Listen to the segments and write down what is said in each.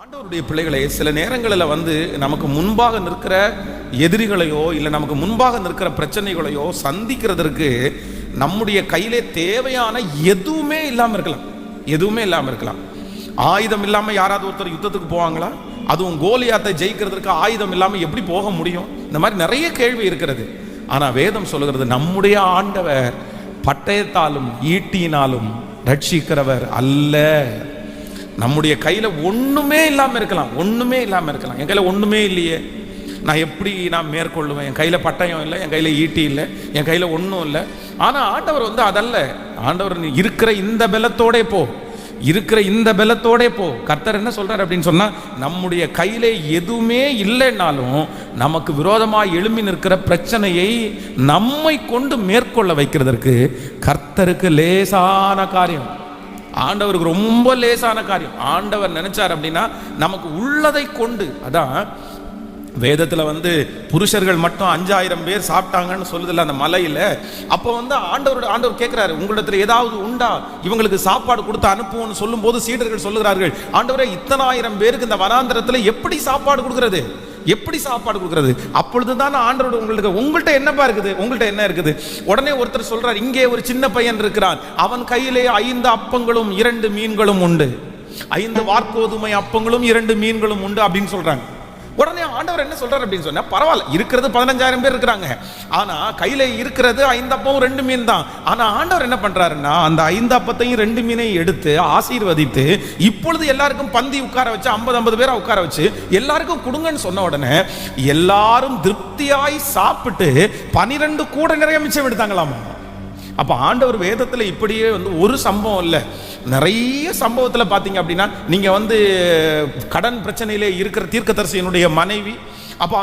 ஆண்டவருடைய பிள்ளைகளே, சில நேரங்களில் நமக்கு முன்பாக நிற்கிற எதிரிகளையோ இல்லை நமக்கு முன்பாக நிற்கிற பிரச்சனைகளையோ சந்திக்கிறதற்கு நம்முடைய கையிலே தேவையான எதுவுமே இல்லாமல் இருக்கலாம். எதுவுமே இல்லாமல் இருக்கலாம். ஆயுதம் இல்லாமல் யாராவது ஒருத்தர் யுத்தத்துக்கு போவாங்களா? அதுவும் கோலியாத்தை ஜெயிக்கிறதுக்கு ஆயுதம் இல்லாமல் எப்படி போக முடியும்? இந்த மாதிரி நிறைய கேள்வி இருக்கிறது. ஆனால் வேதம் சொல்லுகிறது, நம்முடைய ஆண்டவர் பட்டயத்தாலும் ஈட்டியினாலும் ரட்சிக்கிறவர் அல்ல. நம்முடைய கையில் ஒன்றுமே இல்லாமல் இருக்கலாம். ஒன்றுமே இல்லாமல் இருக்கலாம். என் கையில் ஒன்றுமே இல்லையே, நான் எப்படி நான் மேற்கொள்ளுவேன்? என் கையில் பட்டயம் இல்லை, என் கையில் ஈட்டி இல்லை, என் கையில் ஒன்றும் இல்லை. ஆனால் ஆண்டவர் அதல்ல. ஆண்டவர் இருக்கிற இந்த பலத்தோடே போ, இருக்கிற இந்த பலத்தோடே போ. கர்த்தர் என்ன சொல்றார் அப்படின்னு சொன்னா, நம்முடைய கையிலே எதுவுமே இல்லைன்னாலும் நமக்கு விரோதமாக எழும்பி நிற்கிற பிரச்சனையை நம்மை கொண்டு மேற்கொள்ள வைக்கிறதற்கு கர்த்தருக்கு லேசான காரியம். ஆண்டவருக்கு ரொம்ப லேசான காரியம். ஆண்டவர் நினைச்சார் அப்படின்னா நமக்கு உள்ளதை கொண்டு, அதான் வேதத்தில் புருஷர்கள் மட்டும் 5000 பேர் சாப்பிட்டாங்கன்னு சொல்லுதில்ல அந்த மலையில். அப்போ ஆண்டவர் கேட்குறாரு, உங்களிடத்தில் ஏதாவது உண்டா, இவங்களுக்கு சாப்பாடு கொடுத்து அனுப்புவோன்னு சொல்லும் போது சீடர்கள் சொல்லுகிறார்கள், ஆண்டவரே இத்தனை 1000 பேருக்கு இந்த வனாந்திரத்தில் எப்படி சாப்பாடு கொடுக்கறது, எப்படி சாப்பாடு கொடுக்கறது? அப்பொழுதுதான் ஆண்டவர் உங்கள்கிட்ட என்னப்பா இருக்குது, உங்கள்கிட்ட என்ன இருக்குது? உடனே ஒருத்தர் சொல்றார், இங்கே ஒரு சின்ன பையன் இருக்கிறான், அவன் கையிலே 5 அப்பங்களும் 2 மீன்களும் உண்டு, 5 வார்கோதுமை அப்பங்களும் 2 மீன்களும் உண்டு அப்படின்னு சொல்றாங்க. உடனே ஆண்டவர் என்ன சொல்றாரு அப்படின்னு சொன்னா, பரவாயில்ல, இருக்கிறது 15000 பேர் இருக்கிறாங்க, ஆனா கையில இருக்கிறது 5 அப்பமும் 2 மீன் தான். ஆனா ஆண்டவர் என்ன பண்றாருன்னா, அந்த 5 அப்பத்தையும் 2 மீனையும் எடுத்து ஆசீர்வதித்து இப்பொழுது எல்லாருக்கும் பந்தி உட்கார வச்சு 50 பேரை உட்கார வச்சு எல்லாருக்கும் கொடுங்கன்னு சொன்ன உடனே எல்லாரும் திருப்தியாய் சாப்பிட்டு 12 கூட நிறைய மிச்சம் எடுத்தாங்களாமா. அப்போ ஆண்டவர் வேதத்தில் இப்படியே ஒரு சம்பவம் இல்லை, நிறைய சம்பவத்தில் பார்த்தீங்க அப்படின்னா, நீங்கள் கடன் பிரச்சனையிலே இருக்கிற தீர்க்கதரிசியினுடைய மனைவி, அப்போ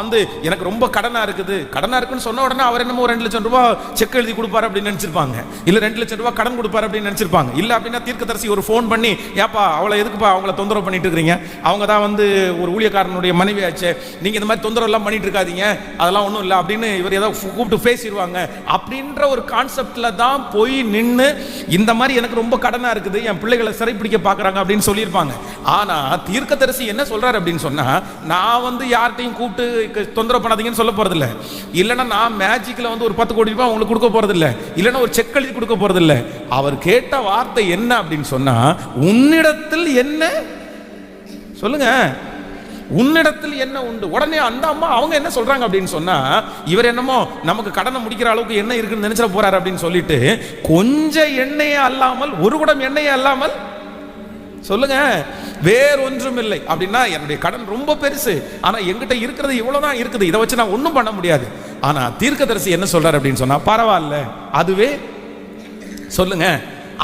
எனக்கு ரொம்ப கடனாக இருக்குன்னு சொன்ன உடனே அவர் என்னமோ 2 லட்சம் ரூபாய் செக் எழுதி கொடுப்பாரு அப்படின்னு நினச்சிருப்பாங்க, இல்லை 2 லட்சம் ரூபாய் கடன் கொடுப்பாரு அப்படின்னு நினச்சிருப்பாங்க. இல்லை அப்படின்னா தீர்க்கதரிசி ஒரு ஃபோன் பண்ணி, ஏப்பா அவளை எதுக்குப்பா அவங்கள தொந்தரவு பண்ணிட்டு இருக்கிறீங்க, அவங்க தான் ஒரு ஊழியக்காரனுடைய மனைவி ஆச்சு, நீங்கள் இந்த மாதிரி தொந்தரவு எல்லாம் பண்ணிட்டு இருக்காதீங்க, அதெல்லாம் ஒன்றும் இல்லை அப்படின்னு இவர் ஏதாவது கூப்பிட்டு பேசிடுவாங்க அப்படின்ற ஒரு கான்செப்டில் தான் போய் நின்று, இந்த மாதிரி எனக்கு ரொம்ப கடனாக இருக்குது, என் பிள்ளைகளை சிறைப்பிடிக்க பார்க்குறாங்க அப்படின்னு சொல்லியிருப்பாங்க. ஆனால் தீர்க்கதரிசி என்ன சொல்கிறார் அப்படின்னு சொன்னால், நான் யார்கிட்டையும் கூப்பிட்டு தொந்தரவு பண்ணாதீங்கன்னு சொல்ல போறதில்ல, இல்லைன்னா நான் மேஜிக்ல ஒரு 10 கோடி ரூபாய் உங்களுக்கு கொடுக்க போறதில்ல, இல்லைன்னா ஒரு செக் எழுதி கொடுக்க போறதில்ல. அவர் கேட்ட வார்த்தை என்ன அப்படின்னு சொன்னா, உன்னிடத்தில் என்ன சொல்லுங்க, உன்னிடத்தில் என்ன உண்டு. உடனே அந்த அம்மா அவங்க என்ன சொல்றாங்க அப்படின்னு சொன்னா, இவர் என்னமோ நமக்கு கடனை முடிக்கிற அளவுக்கு என்ன இருக்குன்னு நினைச்சிட போறாரு அப்படின்னு சொல்லிட்டு, கொஞ்சம் எண்ணெயே அல்லாமல், ஒரு குடம் எண்ணெயே அல்லாமல் சொல்லுங்க, வேற ஒன்றும் இல்லை அப்படின்னா, என்னுடைய கடன் ரொம்ப பெருசு, ஆனா எங்கிட்ட இருக்கிறது இவ்வளவுதான் இருக்குது, இதை வச்சு நான் ஒன்றும் பண்ண முடியாது. ஆனா தீர்க்கதரிசி என்ன சொல்றாரு அப்படின்னு சொன்னா, பரவாயில்ல, அதுவே சொல்லுங்க,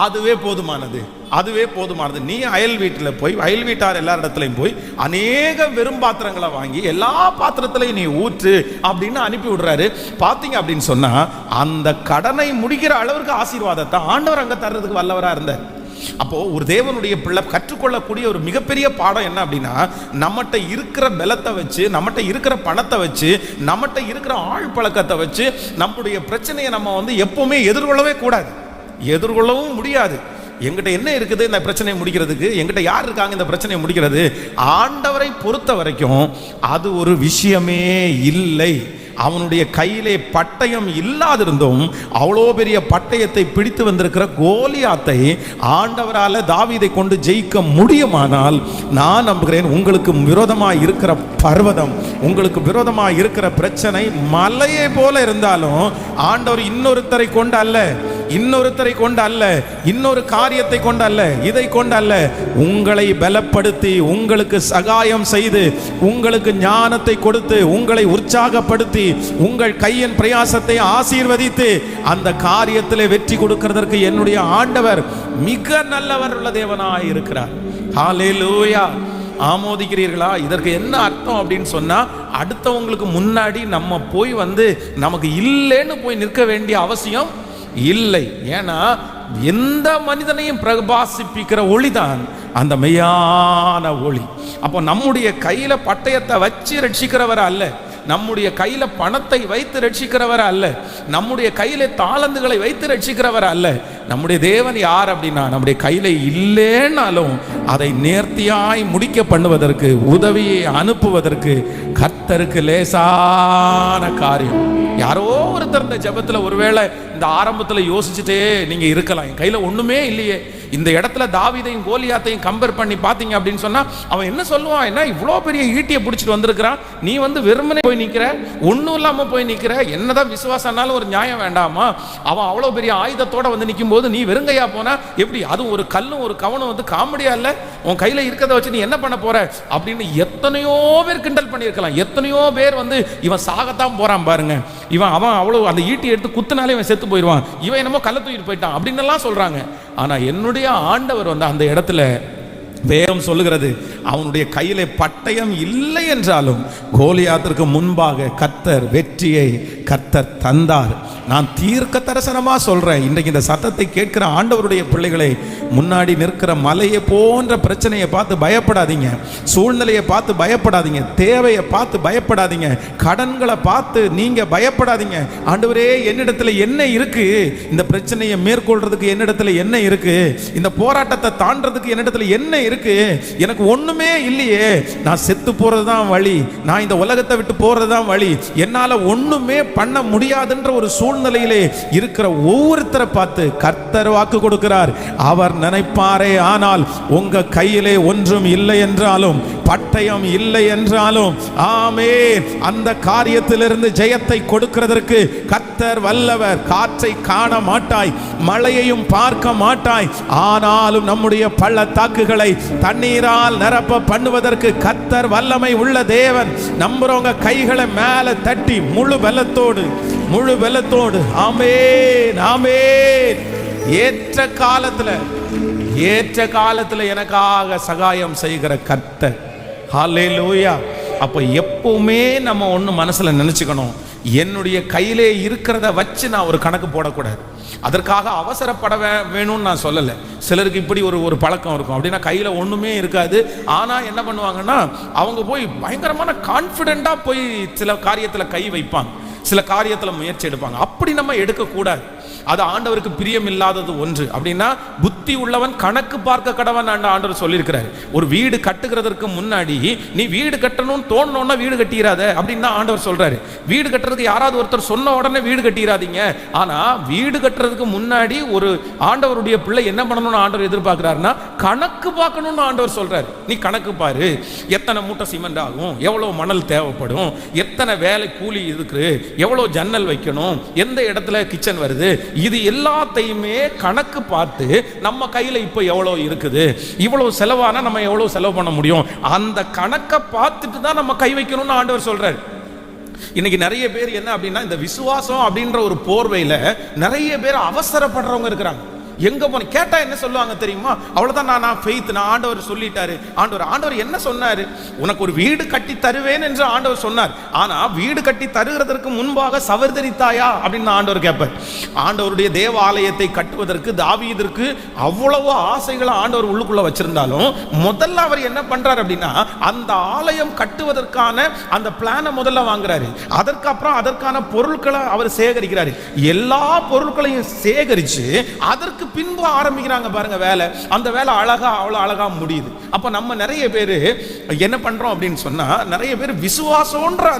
அதுவே போதுமானது, அதுவே போதுமானது. நீ அயல் வீட்டில் போய், அயல் வீட்டார் எல்லா இடத்துலையும் போய் அநேக வெறும் பாத்திரங்களை வாங்கி எல்லா பாத்திரத்திலையும் நீ ஊற்று அப்படின்னு அனுப்பி விடுறாரு. பார்த்தீங்க அப்படின்னு சொன்னா, அந்த கடனை முடிக்கிற அளவிற்கு ஆசீர்வாதத்தை ஆண்டவர் அங்க தர்றதுக்கு வல்லவரா இருந்தார். அப்போ ஒரு தேவனுடைய பிள்ளை கற்றுக்கொள்ளக்கூடிய ஒரு மிகப்பெரிய பாடம் என்ன அப்படின்னா, நம்மகிட்ட இருக்கிற பலத்தை வச்சு, நம்மகிட்ட இருக்கிற பணத்தை வச்சு, நம்மகிட்ட இருக்கிற ஆள் பழக்கத்தை வச்சு நம்முடைய பிரச்சனையை நம்ம எப்பவுமே எதிர்கொள்ளவே கூடாது, எதிர்கொள்ளவும் முடியாது. எங்கிட்ட என்ன இருக்குது இந்த பிரச்சனையை முடிக்கிறதுக்கு, எங்கிட்ட யார் இருக்காங்க இந்த பிரச்சனையை முடிக்கிறது? ஆண்டவரை பொறுத்த வரைக்கும் அது ஒரு விஷயமே இல்லை. அவனுடைய கையிலே பட்டயம் இல்லாதிருந்தும் அவ்வளோ பெரிய பட்டயத்தை பிடித்து வந்திருக்கிற கோலியாத்தை ஆண்டவரால் தாவீதை கொண்டு ஜெயிக்க முடியுமானால், நான் நம்புகிறேன், உங்களுக்கு விரோதமாக இருக்கிற பர்வதம், உங்களுக்கு விரோதமாக இருக்கிற பிரச்சனை மலையை போல இருந்தாலும் ஆண்டவர் இன்னொருத்தரை கொண்டு அல்ல, இன்னொருத்தரை கொண்டு அல்ல, இன்னொரு காரியத்தை கொண்டு அல்ல, இதை கொண்டு அல்ல, உங்களை பலப்படுத்தி, உங்களுக்கு சகாயம் செய்து, உங்களுக்கு ஞானத்தை கொடுத்து, உங்களை உற்சாகப்படுத்தி, உங்கள் கையின் பிரயாசத்தை ஆசீர்வதித்து அந்த காரியத்திலே வெற்றி கொடுக்கிறதற்கு என்னுடைய ஆண்டவர் மிக நல்லவர் உள்ள தேவனாய் இருக்கிறார். ஹல்லேலூயா. ஆமோதிக்கிறீர்களா? இதற்கு என்ன அர்த்தம் அப்படின்னு சொன்னா, அடுத்தவங்களுக்கு முன்னாடி நம்ம போய் நமக்கு இல்லைன்னு போய் நிற்க வேண்டிய அவசியம் இல்லை. ஏன்னா எந்த மனிதனையும் பிரகாசிப்பிக்கிற ஒளிதான் அந்த மெய்யான ஒளி. அப்போ நம்முடைய கையில பட்டயத்தை வச்சு ரட்சிக்கிறவர் அல்ல, நம்முடைய கையில பணத்தை வைத்து ரட்சிக்கிறவர் அல்ல, நம்முடைய கையில தாளந்துகளை வைத்து ரட்சிக்கிறவர் அல்ல. நம்முடைய தேவன் யார் அப்படின்னா, நம்முடைய கையில இல்லைன்னாலும் அதை நேர்த்தியாய் முடிக்க பண்ணுவதற்கு, உதவியை அனுப்புவதற்கு கர்த்தருக்கு லேசான காரியம். யாரோ ஒருத்தர் இந்த ஜெபத்துல ஒருவேளை இந்த ஆரம்பத்துல யோசிச்சுட்டே நீங்க இருக்கலாம், என் கையில ஒண்ணுமே இல்லையே. இந்த இடத்துல தாவீதையும் கோலியாத்தையும் கம்பேர் பண்ணி பாத்தீங்க அப்படின்னு சொன்னா அவன் என்ன சொல்லுவான், என்ன இவ்வளோ பெரிய ஈட்டியை பிடிச்சிட்டு வந்திருக்கிறான், நீ வந்து வெறுமனே போய் நிக்கிற, ஒன்றும் இல்லாம போய் நிக்கிற, என்னதான் விசுவாசம்னாலும் ஒரு நியாயம் வேண்டாமா? அவன் அவ்வளோ பெரிய ஆயுதத்தோட வந்து நிற்கும் போது நீ வெறுங்கையா போனா எப்படி? அதுவும் ஒரு கல்லும் ஒரு கவனம் வந்து காமெடியா இல்லை? உன் கையில இருக்கிறத வச்சு நீ என்ன பண்ண போற அப்படின்னு எத்தனையோ பேர் கிண்டல் பண்ணியிருக்கலாம். எத்தனையோ பேர் வந்து இவன் சாகத்தான் போறான் பாருங்க, அவன் அவ்வளவு அந்த ஈட்டி எடுத்து குத்துனாலே இவன் செத்து போயிடுவான், இவன் என்னமோ கள்ள தூக்கிட்டு போயிட்டான் அப்படின்னு எல்லாம் சொல்றாங்க. ஆனா என்னுடைய ஆண்டவர் வந்து அந்த இடத்துல வேதம் சொல்லுகிறது, அவனுடைய கையிலே பட்டயம் இல்லை என்றாலும் கோலியாத்திற்கு முன்பாக கர்த்தர் வெற்றியை கர்த்தர் தந்தார். நான் தீர்க்க தரிசனமா சொல்றேன், இன்றைக்கு இந்த சத்தத்தை கேட்கிற ஆண்டவருடைய பிள்ளைகளை, முன்னாடி நிற்கிற மலையை போன்ற பிரச்சனையை பார்த்து பயப்படாதீங்க, சூழ்நிலையை பார்த்து பயப்படாதீங்க, தேவையை பார்த்து பயப்படாதீங்க, கடன்களை பார்த்து நீங்க பயப்படாதீங்க. ஆண்டவரே என்னிடத்துல என்ன இருக்கு, இந்த பிரச்சனையை மேற்கொள்றதுக்கு என்னிடத்துல என்ன இருக்கு, இந்த போராட்டத்தை தாண்டறதுக்கு என்னிடத்துல என்ன இருக்கு, எனக்கு ஒண்ணுமே இல்லையே, நான் செத்து போறதுதான் வழி, நான் இந்த உலகத்தை விட்டு போறதுதான் வழி, என்னால ஒண்ணுமே பண்ண முடியாதுன்ற ஒரு சூழ்நிலையிலே இருக்கிற ஒவ்வொருத்தரை பார்த்து கர்த்தர் வாக்கு கொடுக்கிறார். அவர் நினைப்பாரே ஆனால் உங்க கையிலே ஒன்றும் இல்லை என்றாலும், பட்டயம் இல்லை என்றாலும், ஆமென், அந்த காரியத்திலிருந்து ஜெயத்தை கொடுக்கிறதற்கு கர்த்தர் வல்லவர். காற்றை காண மாட்டாய், மழையையும் பார்க்க மாட்டாய், ஆனாலும் நம்முடைய பள்ளத்தாக்குகளை தண்ணீரால் நிரப்ப பண்ணுவதற்கு கர்த்தர் வல்லமை உள்ள தேவன். நம்புறவங்க கைகளை மேல தட்டி முழு பலத்தோடு ஆமென் ஆமென். ஏற்ற காலத்துல எனக்காக சகாயம் செய்கிற கர்த்தர். ஹல்லேலூயா. அப்ப எப்பவுமே நம்ம ஒண்ணு மனசுல நினைச்சுக்கணும், என்னுடைய கையிலே இருக்கிறத வச்சு நான் ஒரு கணக்கு போடக்கூடாது. அதற்காக அவசரப்பட வேணும்னு நான் சொல்லலை. சிலருக்கு இப்படி ஒரு பழக்கம் இருக்கும், அப்படின்னா கையில் ஒன்றுமே இருக்காது, ஆனால் என்ன பண்ணுவாங்கன்னா அவங்க போய் பயங்கரமான கான்ஃபிடென்ட்டாக போய் சில காரியத்தில் கை வைப்பாங்க, சில காரியத்தில் முயற்சி எடுப்பாங்க. அப்படி நம்ம எடுக்கக்கூடாது, அது ஆண்டவருக்கு பிரியம் இல்லாதது ஒன்று. அப்படின்னா புத்தி உள்ளவன் கணக்கு பார்க்க கடவன் ஆண்டவர் சொல்லியிருக்கிறார். ஒரு வீடு கட்டுகிறதற்கு முன்னாடி நீ வீடு கட்டணும்னு தோணுன்னா வீடு கட்டிடாத அப்படின்னு ஆண்டவர் சொல்றாரு. வீடு கட்டுறதுக்கு யாராவது ஒருத்தர் சொன்ன உடனே வீடு கட்டிடாதீங்க. ஆனா வீடு கட்டுறதுக்கு முன்னாடி ஒரு ஆண்டவருடைய பிள்ளை என்ன பண்ணணும்னு ஆண்டவர் எதிர்பார்க்கிறாருன்னா கணக்கு பார்க்கணும்னு ஆண்டவர் சொல்றாரு. நீ கணக்கு பாரு, எத்தனை மூட்டை சிமெண்ட் ஆகும், எவ்வளவு மணல் தேவைப்படும், எத்தனை வேலை கூலி இருக்கு, எவ்வளவு ஜன்னல் வைக்கணும், எந்த இடத்துல கிச்சன் வருது, இது எல்லாத்தையுமே கணக்கு பார்த்து நம்ம கையில இப்ப எவ்வளவு இருக்குது, இவ்வளவு செலவானா நம்ம எவ்வளவு செலவு பண்ண முடியும், அந்த கணக்கை பார்த்துட்டு தான் நம்ம கை வைக்கணும்னு ஆண்டவர் சொல்றாரு. இன்னைக்கு நிறைய பேர் என்ன அப்படின்னா, இந்த விசுவாசம் அப்படின்ற ஒரு போர்வையில நிறைய பேர் அவசரப்படுறவங்க இருக்கிறாங்க. எங்க போன கேட்டா என்ன சொல்லுவாங்க தெரியுமா, அவ்வளவுதான் நான் ஃபெய்த், நான் ஆண்டவர் சொல்லிட்டாரு. ஆண்டவர் என்ன சொன்னாரு, உனக்கு ஒரு வீடு கட்டி தருவேன் என்று ஆண்டவர் சொன்னார். ஆனா வீடு கட்டி தருகிறதற்கு முன்பாக சவர்தரித்தாயா அப்படின்னு ஆண்டவர் கேட்பார். ஆண்டவருடைய தேவாலயத்தை கட்டுவதற்கு தாவீதிற்கு அவ்வளவு ஆசைகளை ஆண்டவர் உள்ளுக்குள்ள வச்சிருந்தாலும் முதல்ல அவர் என்ன பண்றாரு அப்படின்னா, அந்த ஆலயம் கட்டுவதற்கான அந்த பிளானை முதல்ல வாங்குறாரு. அதற்கப்புறம் அதற்கான பொருட்களை அவர் சேகரிக்கிறாரு. எல்லா பொருட்களையும் சேகரிச்சு அதற்கு பின்பு ஆரம்பிக்கிறாங்க பாருங்க வேலை. அந்த வேலை அவ்வளவு அழகா முடியுது. அப்ப நம்ம நிறைய பேர் என்ன பண்றோம் அப்படின்னு சொன்னா, நிறைய பேர் விசுவாசம்ன்ற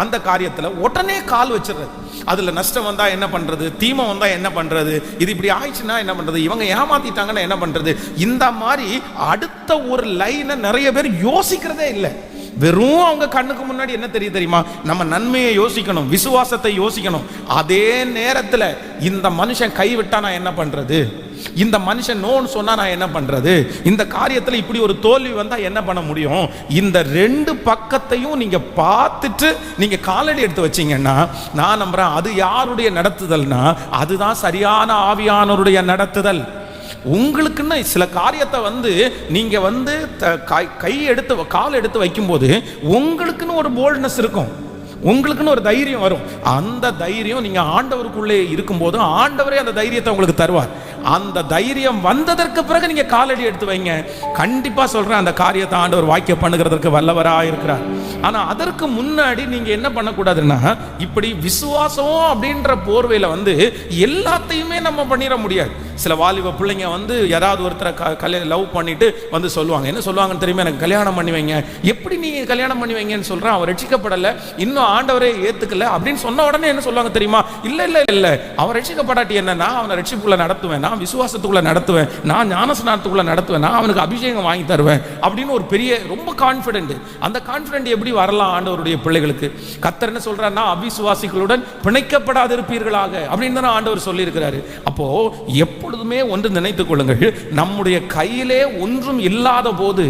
அந்த காரியத்துல உடனே கால் வச்சிடுறது. அதுல நஷ்டம் வந்தா என்ன பண்றது, தீமை வந்தா என்ன பண்றது, இது இப்படி ஆயிடுச்சுன்னா என்ன பண்றது, இவங்க ஏமாத்திட்டாங்கன்னா என்ன பண்றது, இந்த மாதிரி அடுத்த ஒரு லைனை நிறைய பேர் யோசிக்கிறதே இல்லை. வெறும் அவங்க கண்ணுக்கு முன்னாடி என்ன தெரியுமா, நம்ம நன்மையை யோசிக்கணும், விசுவாசத்தை யோசிக்கணும். அதே நேரத்தில் இந்த மனுஷன் கைவிட்டா நான் என்ன பண்றது, இந்த மனுஷன் நோன்னு சொன்னா நான் என்ன பண்றது, இந்த காரியத்தில் இப்படி ஒரு தோல்வி வந்தா என்ன பண்ண முடியும், இந்த ரெண்டு பக்கத்தையும் நீங்க பார்த்துட்டு நீங்க காலடி எடுத்து வச்சீங்கன்னா நான் நம்புறேன் அது யாருடைய நடத்துதல்னா அதுதான் சரியான ஆவியானவருடைய நடத்துதல். உங்களுக்குன்னு சில காரியத்தை வந்து நீங்க வந்து கால் எடுத்து வைக்கும்போது உங்களுக்குன்னு ஒரு போல்ட்னஸ் இருக்கும், உங்களுக்குன்னு ஒரு தைரியம் வரும். அந்த தைரியம் நீங்க ஆண்டவருக்குள்ளே இருக்கும்போது ஆண்டவரே அந்த தைரியத்தை உங்களுக்கு தருவார். அந்த தைரியம் வந்ததற்கு பிறகு நீங்க காலடி எடுத்து வைங்க. கண்டிப்பா சொல்றேன், அந்த காரியத்தை ஆண்டவர் வாக்கியம் பண்ணுகிறதற்கு வல்லவரா இருக்கிறார். ஆனா அதற்கு முன்னாடி நீங்க என்ன பண்ணக்கூடாதுன்னா, இப்படி விசுவாசம் அப்படின்ற போர்வையில வந்து எல்லாத்தையுமே நம்ம பண்ணிட முடியாது. சில வாலிப பிள்ளைங்க வந்து யாராவது ஒருத்தரை லவ் பண்ணிட்டு வந்து சொல்லுவாங்க. என்ன சொல்லுவாங்கன்னு தெரியுமா? எனக்கு கல்யாணம் பண்ணி வைங்க. எப்படி நீங்க கல்யாணம் பண்ணி வைங்கன்னு சொல்றேன், அவர் ரட்சிக்கப்படலை, இன்னும் ஆண்டவரே ஏத்துக்கல அப்படின்னு சொன்ன உடனே என்ன சொல்லுவாங்க தெரியுமா? இல்ல இல்ல இல்ல, அவன் ரட்சிக்கப்படாட்டி என்ன, நான் அவனை ரட்சிப்புக்குள்ள நடத்துவேன், நான் விசுவாசத்துக்குள்ள நடத்துவேன், நான் ஞானஸ்நானத்துக்குள்ள நடத்துவேன், நான் அவனுக்கு அபிஷேகம் வாங்கி தருவேன் அப்படின்னு ஒரு பெரிய ரொம்ப கான்ஃபிடென்ட். அந்த கான்ஃபிடென்ட் எப்படி வரலாம் ஆண்டவருடைய பிள்ளைகளுக்கு? கர்த்தர் என்ன சொல்றாருன்னா, அவிசுவாசிகளுடன் பிணைக்கப்படாதிருப்பீர்களாக அப்படின்னு தான் ஆண்டவர் சொல்லி இருக்கிறாரு. அப்போ எப்பொழுதுமே ஒன்று நினைத்துக் கொள்ளுங்கள், நம்முடைய கையிலே ஒன்றும் இல்லாத போது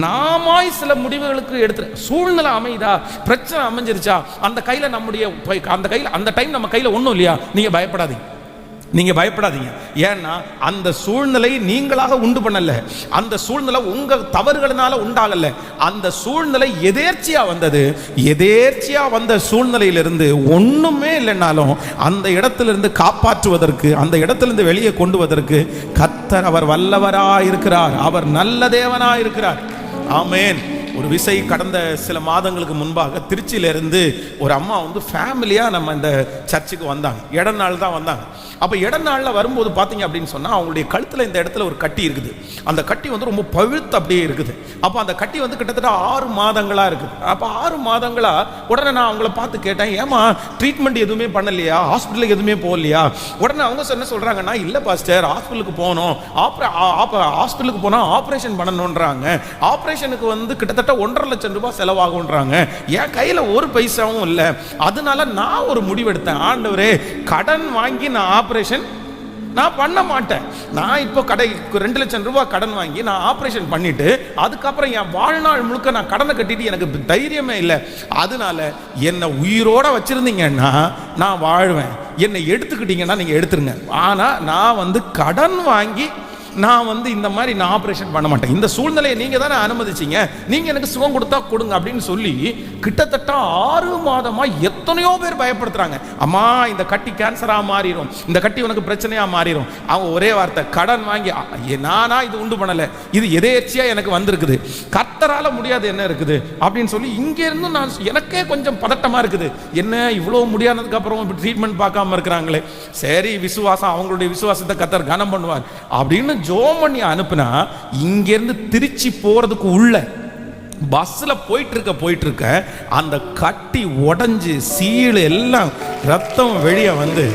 நாமாய் சில முடிவுகளுக்கு எடுத்து, சூழ்நிலை அமைதா, பிரச்சனை அமைஞ்சிருச்சா, அந்த கையில நம்முடைய அந்த டைம் நம்ம கையில ஒன்றும் இல்லையா, நீங்க பயப்படாதீங்க. நீங்க பயப்படாதீங்க. ஏன்னா அந்த சூழ்நிலை நீங்களாக உண்டு பண்ணல, அந்த சூழ்நிலை உங்க தவறுகளினால உண்டாகல, அந்த சூழ்நிலை எதேர்ச்சியா வந்தது. எதேர்ச்சியா வந்த சூழ்நிலையிலிருந்து ஒண்ணுமே இல்லைனாலும் அந்த இடத்திலிருந்து காப்பாற்றுவதற்கு, அந்த இடத்திலிருந்து வெளியே கொண்டு வருவதற்கு கர்த்தர் அவர் வல்லவராயிருக்கிறார், அவர் நல்ல தேவனாயிருக்கிறார். ஆமென். ஒரு விசை கடந்த சில மாதங்களுக்கு முன்பாக திருச்சியிலிருந்து ஒரு அம்மா வந்து ஃபேமிலியா நம்ம இந்த சர்ச்சுக்கு வந்தாங்க. இடைநாள் தான் வந்தாங்க. அப்போ இடைநாளில் வரும்போது பார்த்தீங்க அப்படின்னு சொன்னால், அவங்களுடைய கழுத்தில் இந்த இடத்துல ஒரு கட்டி இருக்குது. அந்த கட்டி வந்து ரொம்ப பழுத்து அப்படியே இருக்குது. அப்போ அந்த கட்டி வந்து கிட்டத்தட்ட 6 மாதங்களாக இருக்குது. அப்போ 6 மாதங்களாக உடனே நான் அவங்கள பார்த்து கேட்டேன், ஏமா ட்ரீட்மெண்ட் எதுவுமே பண்ணலையா, ஹாஸ்பிட்டலுக்கு எதுவுமே போகலையா? உடனே அவங்க என்ன சொல்கிறாங்கன்னா, இல்லை பாஸ்டர், ஹாஸ்பிட்டலுக்கு போகணும், ஹாஸ்பிட்டலுக்கு போனால் ஆப்ரேஷன் பண்ணணுன்றாங்க, ஆப்ரேஷனுக்கு வந்து கிட்டத்தட்ட 1.5 லட்சம் ரூபாய் செலவாகுன்றாங்க, என் கையில் ஒரு பைசாவும் இல்லை. அதனால நான் ஒரு முடிவெடுத்தேன், ஆண்டவரே கடன் வாங்கி நான் ஆப்ரேஷன் நான் பண்ண மாட்டேன். நான் இப்போ 2 லட்சம் ரூபாய் கடன் வாங்கி நான் ஆப்ரேஷன் பண்ணிட்டு அதுக்கப்புறம் என் வாழ்நாள் முழுக்க நான் கடனை கட்டிட்டு எனக்கு தைரியமே இல்லை. அதனால என்னை உயிரோட வச்சிருந்தீங்கன்னா நான் வாழ்வேன், என்னை எடுத்துக்கிட்டீங்கன்னா நீங்க எடுத்துருங்க. ஆனா நான் வந்து கடன் வாங்கி நான் வந்து இந்த மாதிரி நான் ஆப்ரேஷன் பண்ண மாட்டேன். இந்த சூழ்நிலையை நீங்க தானே அனுமதிச்சீங்க, நீங்க எனக்கு சுகம் கொடுத்தா கொடுங்க அப்படின்னு சொல்லி கிட்டத்தட்ட 6 மாதமா எத்தனையோ பேர் பயப்படுத்துறாங்க. அம்மா இந்த கட்டி கேன்சரா மாறிடும், இந்த கட்டி உனக்கு பிரச்சனையா மாறிடும். அவங்க ஒரே வார்த்தை, கடன் வாங்கி. நானா இது உண்டு பண்ணல, இது எதேர்ச்சியா எனக்கு வந்திருக்குது, கர்த்தரால முடியாது என்ன இருக்குது அப்படின்னு சொல்லி இங்க இருந்து நான் எனக்கே கொஞ்சம் பதட்டமா இருக்குது. என்ன இவ்வளவு முடியாததுக்கு அப்புறம் ட்ரீட்மெண்ட் பார்க்காம இருக்கிறாங்களே, சரி விசுவாசம், அவங்களுடைய விசுவாசத்தை கர்த்தர் கனம் பண்ணுவார் அப்படின்னு ஜோம் பண்ணி அனுப்புனா, இங்கிருந்து திருச்சி போறதுக்கு உள்ள பஸ்ல போயிட்டு இருக்க அந்த கட்டி உடைஞ்சு சீழ் எல்லாம் ரத்தம் வெளியே வந்து,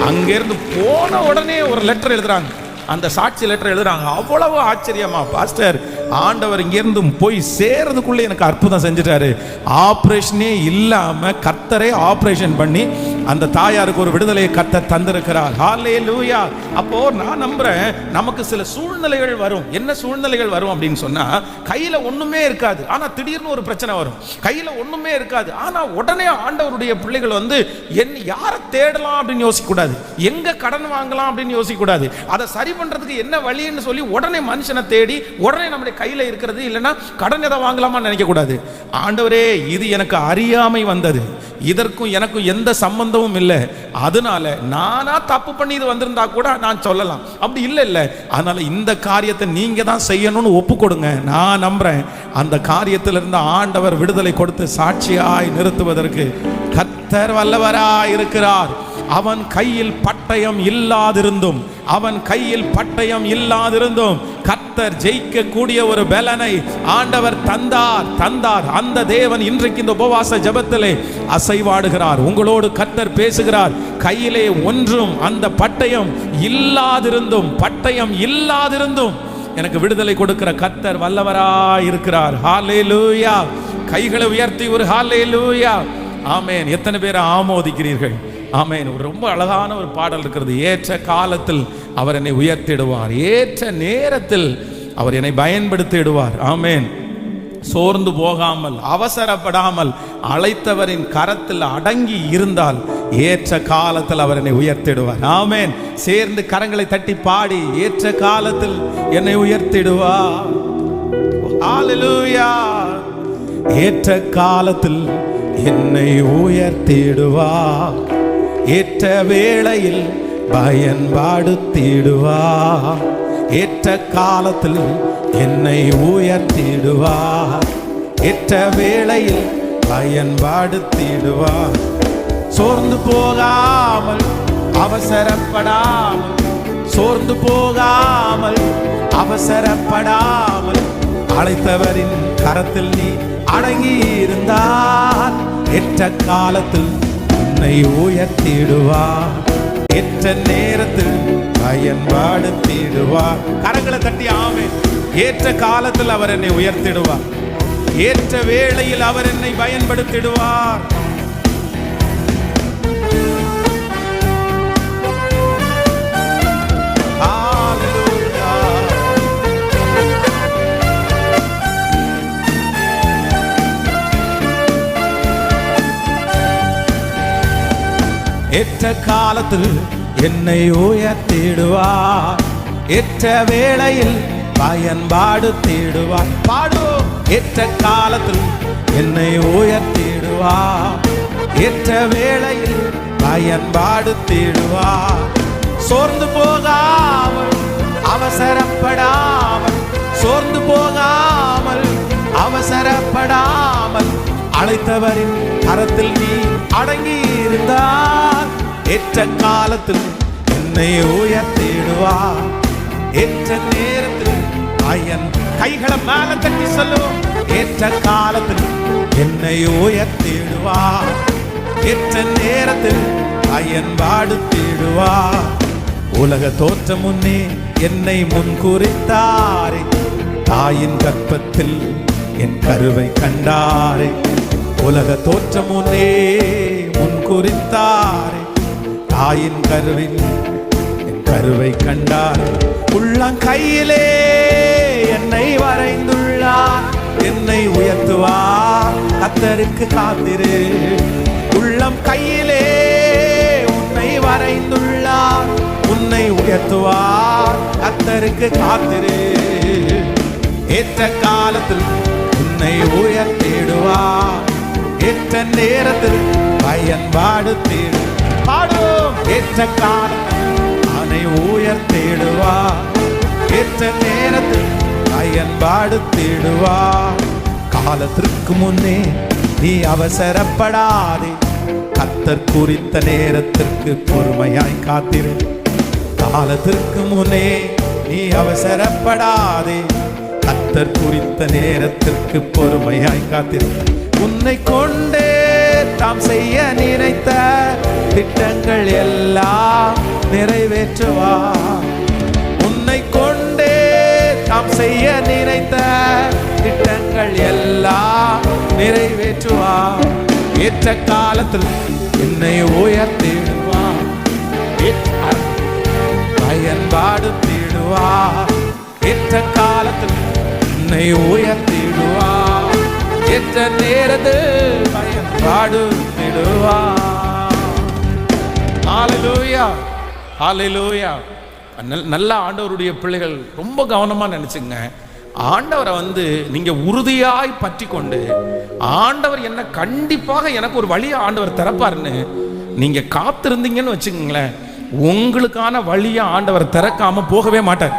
அங்கிருந்து போன உடனே ஒரு லெட்டர் எழுதுறாங்க, அந்த சாட்சி லெட்டர் எழுதுறாங்க. அவ்வளவு ஆச்சரியமா, பாஸ்டர் ஆண்டவர் இங்கிருந்து போய் சேர்றதுக்குள்ள எனக்கு அற்புதம் செஞ்சுட்டாரு, ஆபரேஷனே இல்லாம கர்த்தரே ஆபரேஷன் பண்ணி அந்த தாயாருக்கு ஒரு விடுதலையை கர்த்தர் தந்திருக்கிறார். ஹல்லேலூயா. அப்போ நான் நம்புறேன், நமக்கு சில சூழ்நிலைகள் வரும். என்ன சூழ்நிலைகள் வரும் அப்படின்னு சொன்னா, கையில ஒண்ணுமே இருக்காது, ஆனா திடீர்னு ஒரு பிரச்சனை வரும். கையில ஒண்ணுமே இருக்காது, ஆனா உடனே ஆண்டவருடைய பிள்ளைகள் வந்து யாரை தேடலாம் அப்படின்னு யோசிக்க கூடாது, எங்க கடன் வாங்கலாம் அப்படின்னு யோசிக்க கூடாது, அதை சரி பண்றதுக்கு என்ன வழின்னு சொல்லி உடனே மனுஷனை தேடி உடனே நம்முடைய கையில இருக்கிறது இல்லைன்னா கடன் எதை வாங்கலாமா நினைக்க கூடாது. ஆண்டவரே இது எனக்கு அறியாமை வந்தது, இதற்கும் எனக்கும் எந்த சம்பந்தமும் இல்லை, அதனால நானா தப்பு பண்ணி இது வந்திருந்தா கூட நான் சொல்லலாம், அப்படி இல்லை. அதனால இந்த காரியத்தை நீங்க தான் செய்யணும்னு ஒப்பு கொடுங்க. நான் நம்புறேன் அந்த காரியத்திலிருந்து ஆண்டவர் விடுதலை கொடுத்து சாட்சியாய் நிறுத்துவதற்கு கர்த்தர் வல்லவராய் இருக்கிறார். அவன் கையில் பட்டயம் இல்லாதிருந்தும் கர்த்தர் ஜெயிக்க கூடிய ஒரு பலனை ஆண்டவர் தந்தார். அந்த தேவன் இன்றைக்கு இந்த உபவாச ஜெபத்திலே அசைவாடுகிறார். உங்களோடு கர்த்தர் பேசுகிறார். கையிலே ஒன்றும் அந்த பட்டயம் இல்லாதிருந்தும் எனக்கு விடுதலை கொடுக்கிற கர்த்தர் வல்லவராய் இருக்கிறார். ஹல்லேலூயா. கைகளை உயர்த்தி ஒரு ஹல்லேலூயா. ஆமென். எத்தனை பேர் ஆமோதிக்கிறீர்கள்? ஆமென். ரொம்ப அழகான ஒரு பாடல் இருக்கிறது. ஏற்ற காலத்தில் அவர் என்னை உயர்த்திடுவார், ஏற்ற நேரத்தில் அவர் என்னை பயன்படுத்திடுவார். ஆமென். சோர்ந்து போகாமல் அவசரப்படாமல் அழைத்தவரின் கரத்தில் அடங்கி இருந்தால் ஏற்ற காலத்தில் அவர் என்னை உயர்த்திடுவார். ஆமென். சேர்ந்து கரங்களை தட்டி பாடி, ஏற்ற காலத்தில் என்னை உயர்த்திடுவார். ஹல்லேலூயா. ஏற்ற காலத்தில் என்னை உயர்த்திடுவார், ஏற்ற வேளையில் பயன்படுத்திடுவார். ஏற்ற காலத்தில் என்னை உயர்த்திடுவார். ஏற்ற வேளையில் பயன்படுத்திடுவார். சோர்ந்து போகாமல் அவசரப்படாமல், சோர்ந்து போகாமல் அவசரப்படாமல், அழைத்தவரின் கரத்தில் நீ அடங்கி இருந்தால் ஏற்ற காலத்தில் உன்னை உயர்த்திடுவார். ஏற்ற நேரத்தில் பயன்படுத்திடுவார். கரங்களை தட்டி ஆமென். ஏற்ற காலத்தில் அவர் என்னை உயர்த்திடுவார். ஏற்ற வேளையில் அவர் என்னை பயன்படுத்திடுவார். ஏற்ற காலத்தில் என்னை உயர்த்திடுவார். ஏற்ற வேளையில் பயன்படுத்திடுவார். பாடுவோம். ஏற்ற காலத்தில் என்னை உயர்த்திடுவார். ஏற்ற வேளையில் பயன்படுத்திடுவார். சோர்ந்து போகாமல் அவசரப்படாமல், சோர்ந்து போகாமல் அவசரப்படாமல், அழைத்தவரின் கரத்தில் நீ அடங்கி இருந்தால் ஏற்ற காலத்தில் என்னை உயர்த்திடுவார். ஏற்ற நேரத்தில் கைகளை மேல தட்டி சொல்லுவோம். ஏற்ற காலத்தில் என்னை உயர்த்திடுவார். ஏற்ற நேரத்தில் பயன்படுத்திடுவார். உலக தோற்றம் முன்னே என்னை முன்குறித்தாரே, தாயின் கர்ப்பத்தில் என் கருவை கண்டாரே. உலக தோற்றம் முன்னே முன்குறித்தாரே, தாயின் கருவில் என் கருவை கண்டார். உள்ளங்கையிலே என்னை வரைந்துள்ளார். என்னை உயர்த்துவார். கர்த்தருக்கு காத்திரு. உள்ளம் கையிலே உன்னை வரைந்துள்ளார். உன்னை உயர்த்துவார். கர்த்தருக்கு காத்திரு. ஏற்ற காலத்தில் உன்னை உயர்த்திடுவார். ஏற்ற நேரத்தில் பயன்படுத்திடு. பாடும். ஏற்ற காலத்தில் அவனை உயர்த்திடுவார். ஏற்ற நேரத்தில் பயன்படுத்திடுவார். காலத்திற்கு முன்னே நீ அவசரப்படாதே, கர்த்தர் குறித்த நேரத்திற்கு பொறுமையாய் காத்திரு. காலத்திற்கு முன்னே நீ அவசரப்படாதே, கர்த்தர் குறித்த நேரத்திற்கு பொறுமையாய் காத்திரு. உன்னை கொண்டே தாம் செய்ய நினைத்த திட்டங்கள் எல்லாம் நிறைவேற்றுவார். உன்னை கொண்டே தாம் செய்ய நினைத்த திட்டங்கள் எல்லாம் நிறைவேற்றுவார். ஏற்ற காலத்தில் என்னை உயர்த்திடுவார். பயன்படுத்திடுவார். ஏற்ற காலத்தில் என்னை உயர்த்திடுவார். ஏற்ற நேரத்தில் பயன்படுத்திடுவார். ஹல்லேலூயா, ஹல்லேலூயா. நல்ல ஆண்டவருடைய பிள்ளைகள் ரொம்ப கவனமா நினைச்சுங்க. ஆண்டவரை நீங்க உறுதியாய் பற்றி கொண்டு, ஆண்டவர் என்ன கண்டிப்பாக எனக்கு ஒரு வழியை ஆண்டவர் திறப்பாருன்னு நீங்க காத்திருந்தீங்கன்னு வச்சுக்கோங்களேன், உங்களுக்கான வழியை ஆண்டவர் திறக்காம போகவே மாட்டார்.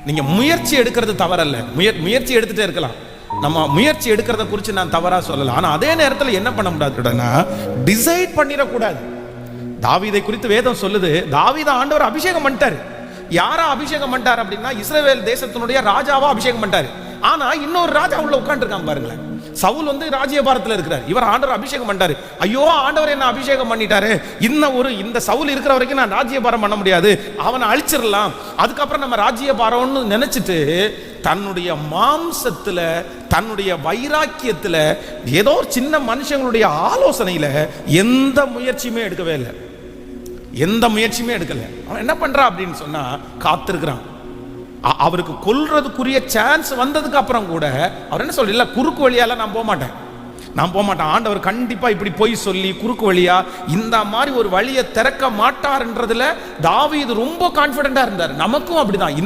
நீங்க முயற்சி எடுக்கிறது தவறல்ல, முயற்சி எடுத்துட்டே இருக்கலாம். நம்ம முயற்சி எடுக்கிறத குறித்து நான் தவறா சொல்லல. ஆனா அதே நேரத்தில் என்ன பண்ண முடியாதுன்னா, டிசைட் பண்ணிடக்கூடாது. தாவீதை குறித்து வேதம் சொல்லுது, தாவீதை ஆண்டவர் அபிஷேகம் பண்ணிட்டாரு. யாரா அபிஷேகம் பண்ணிட்டார் அப்படின்னா, இஸ்ரவேல் தேசத்தினுடைய ராஜாவா அபிஷேகம் பண்ணிட்டாரு. ஆனா இன்னொரு ராஜா உள்ள உட்கார்ந்து இருக்காங்க பாருங்களேன். சவுல் ராஜ்யபாரத்தில் இருக்கிறார். இவர் ஆண்டவர் அபிஷேகம் பண்ணிட்டாரு. ஐயோ, ஆண்டவர் என்ன அபிஷேகம் பண்ணிட்டாரு, இந்த சவுல் இருக்கிற வரைக்கும் நான் ராஜ்யபாரம் பண்ண முடியாது, அவனை அழிச்சிடலாம், அதுக்கப்புறம் நம்ம ராஜ்யபாரம்னு நினைச்சிட்டு தன்னுடைய மாம்சத்துல, தன்னுடைய வைராக்கியத்துல, ஏதோ ஒரு சின்ன மனுஷங்களுடைய ஆலோசனையில எந்த முயற்சியுமே எடுக்கவே இல்லை. எந்த முயற்சியுமே எடுக்கல. அவன் என்ன பண்றான் அப்படின்னு சொன்னா, காத்திருக்கிறான். அவருக்கு கொல்றதுக்குரிய சான்ஸ் வந்ததுக்கு அப்புறம் கூட அவர் என்ன சொல்ல, இல்ல குறுக்கு வழியால நான் போக மாட்டேன், ஆண்டவர் கண்டிப்பா இப்படி போய் சொல்லி குறுக்கு வழியா இந்த மாதிரி ஒரு வழியை திறக்க மாட்டார்ன்றதுல தாவீது ரொம்ப கான்பிடண்டா இருந்தார். நமக்கும் அப்படிதான்.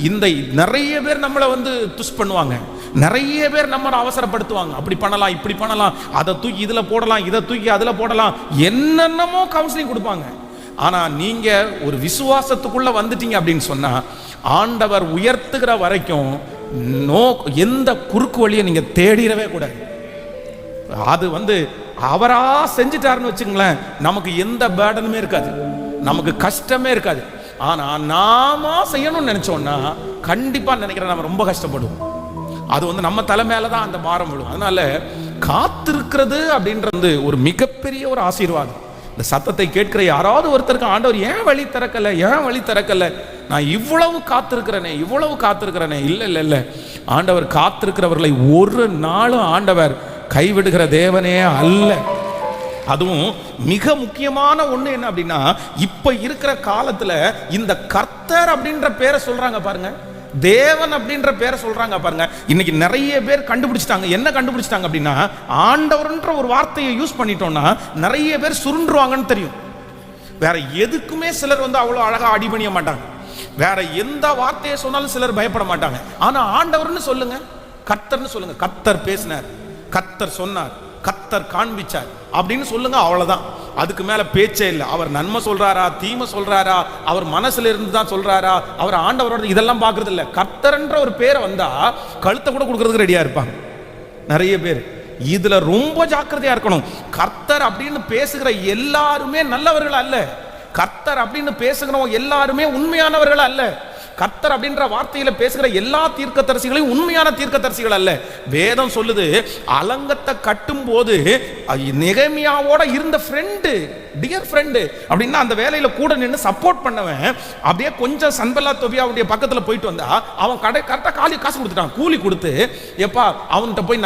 இந்த நிறைய பேர் நம்மளை துஷ் பண்ணுவாங்க, நிறைய பேர் நம்மளை அவசரப்படுத்துவாங்க. அப்படி பண்ணலாம், இப்படி பண்ணலாம், அதை தூக்கி இதுல போடலாம், இதை தூக்கி அதுல போடலாம், என்னென்னமோ கவுன்சிலிங் கொடுப்பாங்க. ஆனா நீங்க ஒரு விசுவாசத்துக்குள்ள வந்துட்டீங்க அப்படின்னு சொன்னா ஆண்டவர் உயர்த்துகிற வரைக்கும் எந்த குறுக்கு வழியை நீங்க தேடிடவே கூடாது. அது அவரா செஞ்சுட்டாருன்னு வச்சுங்களேன், நமக்கு எந்த பேர்டனுமே இருக்காது, நமக்கு கஷ்டமே இருக்காது. ஆனா நாம செய்யணும்னு நினைச்சோம்னா கண்டிப்பா நினைக்கிறேன் நம்ம ரொம்ப கஷ்டப்படுவோம். அது நம்ம தலை மேலதான் அந்த பாரம் விடும். அதனால காத்திருக்கிறது அப்படின்றது ஒரு மிகப்பெரிய ஒரு ஆசீர்வாதம். இந்த சத்தத்தை கேட்கிற யாராவது ஒருத்தருக்கு ஆண்டவர் ஏன் வழி திறக்கல, நான் இவ்வளவு காத்திருக்கிறேனே. இல்ல, ஆண்டவர் காத்திருக்கிறவர்களை ஒரு நாளும் ஆண்டவர் கைவிடுகிற தேவனே அல்ல. அதுவும் மிக முக்கியமான ஒண்ணு என்ன அப்படின்னா, இப்ப இருக்கிற காலத்துல இந்த கர்த்தர் அப்படின்ற பேரை சொல்றாங்க பாருங்க, தேவன் அப்படின்ற பேரை சொல்றாங்க பாருங்க. இன்னைக்கு நிறைய பேர் கண்டுபிடிச்சிட்டாங்க. என்ன கண்டுபிடிச்சிட்டாங்க அப்படின்னா, ஆண்டவர்ன்ற ஒரு வார்த்தையை யூஸ் பண்ணிட்டோம்னா நிறைய பேர் சுருண்டுருவாங்கன்னு தெரியும். வேற எதுக்குமே சிலர் அவ்வளவு அழகா அடிபணிய மாட்டாங்க. வேற எந்த வார்த்தையை சொன்னாலும் சிலர் பயப்பட மாட்டாங்க. ஆனா ஆண்டவர்னு சொல்லுங்க, கர்த்தர்னு சொல்லுங்க, கர்த்தர் பேசினார், கர்த்தர் சொன்னார், கர்த்தர் காண்பிச்சார் அப்படின்னு சொல்லுங்க, அவ்வளவுதான். அதுக்கு மேல பேச்சே இல்லை. அவர் நன்மை சொல்றாரா, தீமை சொல்றாரா, அவர் மனசுல இருந்து தான் சொல்றாரா, அவர் ஆண்டவரோட இதெல்லாம் பாக்குறது இல்ல. கர்த்தர்ன்ற ஒரு பேரை வந்தா கழுத்தை கூட கொடுக்கறதுக்கு ரெடியா இருப்பாங்க நிறைய பேர். இதுல ரொம்ப ஜாக்கிரதையா இருக்கணும். கர்த்தர் அப்படின்னு பேசுகிற எல்லாருமே நல்லவர்கள் அல்ல. கர்த்தர் அப்படின்னு பேசுகிறவங்க எல்லாருமே உண்மையானவர்கள் அல்ல. கர்த்தர் அப்படின்ற வார்த்தையில பேசுகிற எல்லா தீர்க்கதரிசிகளையும் உண்மையான தீர்க்கதரிசிகள் அல்ல. வேதம் சொல்லுது, அலங்கத்தை கட்டும் போது நெகேமியாவோட இருந்த ஃப்ரெண்டு, டியர் ஃப்ரெண்டு அப்படின்னா அந்த வேலையில கூட நின்று சப்போர்ட் பண்ணவன் அப்படியே கொஞ்சம் சன்பல்லாத் தொபியாவுடைய பக்கத்துல போயிட்டு வந்தா அவன் கரெக்டா காசு கொடுத்துட்டான், கூலி கொடுத்து. எப்பா அவன்கிட்ட போய்